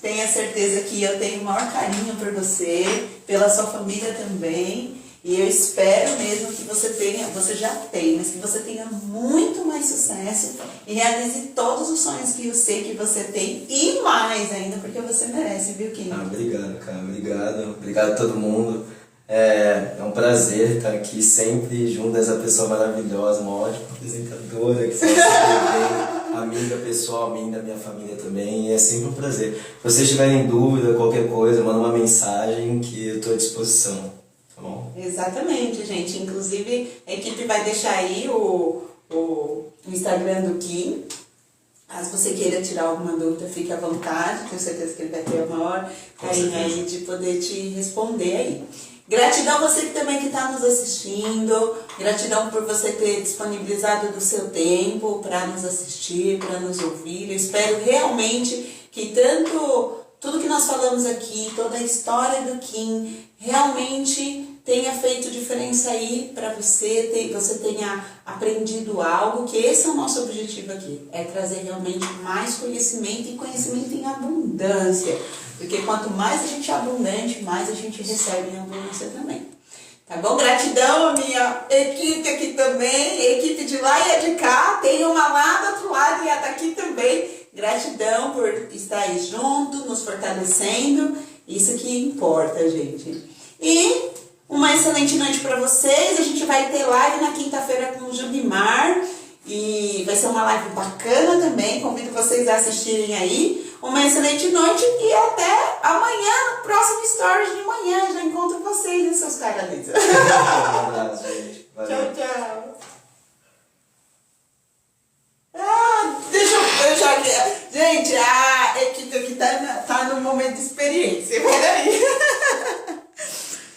Tenha certeza que eu tenho o maior carinho por você, pela sua família também. E eu espero mesmo que você já tem, mas que você tenha muito mais sucesso e realize todos os sonhos que eu sei que você tem e mais ainda, porque você merece, viu, Kim? Obrigado, cara. Obrigado a todo mundo. É um prazer estar aqui sempre junto dessa pessoa maravilhosa, uma ótima apresentadora, que faz bem, amiga pessoal, minha, da minha família também, e é sempre um prazer. Se vocês tiverem dúvida, qualquer coisa, manda uma mensagem que eu estou à disposição. bom? Exatamente, gente. Inclusive, a equipe vai deixar aí o Instagram do Kim. Caso você queira tirar alguma dúvida, fique à vontade. Tenho certeza que ele vai ter a maior carinho aí de poder te responder aí. Gratidão você que também que está nos assistindo. Gratidão por você ter disponibilizado do seu tempo para nos assistir, para nos ouvir. Eu espero realmente que tudo que nós falamos aqui, toda a história do Kim, realmente tenha feito diferença aí para você, você tenha aprendido algo, que esse é o nosso objetivo aqui, é trazer realmente mais conhecimento e conhecimento em abundância, porque quanto mais a gente é abundante, mais a gente recebe em abundância também. Tá bom? Gratidão a minha equipe aqui também, equipe de lá e a de cá, tem uma lá do outro lado e a daqui também. Gratidão por estar aí junto, nos fortalecendo, isso que importa, gente. E uma excelente noite para vocês. A gente vai ter live na quinta-feira com o Jubimar e vai ser uma live bacana também. Convido vocês a assistirem aí. Uma excelente noite e até amanhã no próximo Stories de manhã. Já encontro vocês e seus caras. Um abraço, gente. Valeu. Tchau, tchau. Deixa eu já aqui. Gente, a equipe aqui tá no momento de experiência. Peraí.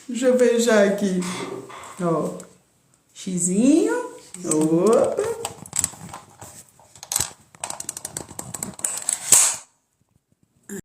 Deixa eu beijar aqui. Ó. Xizinho. Opa.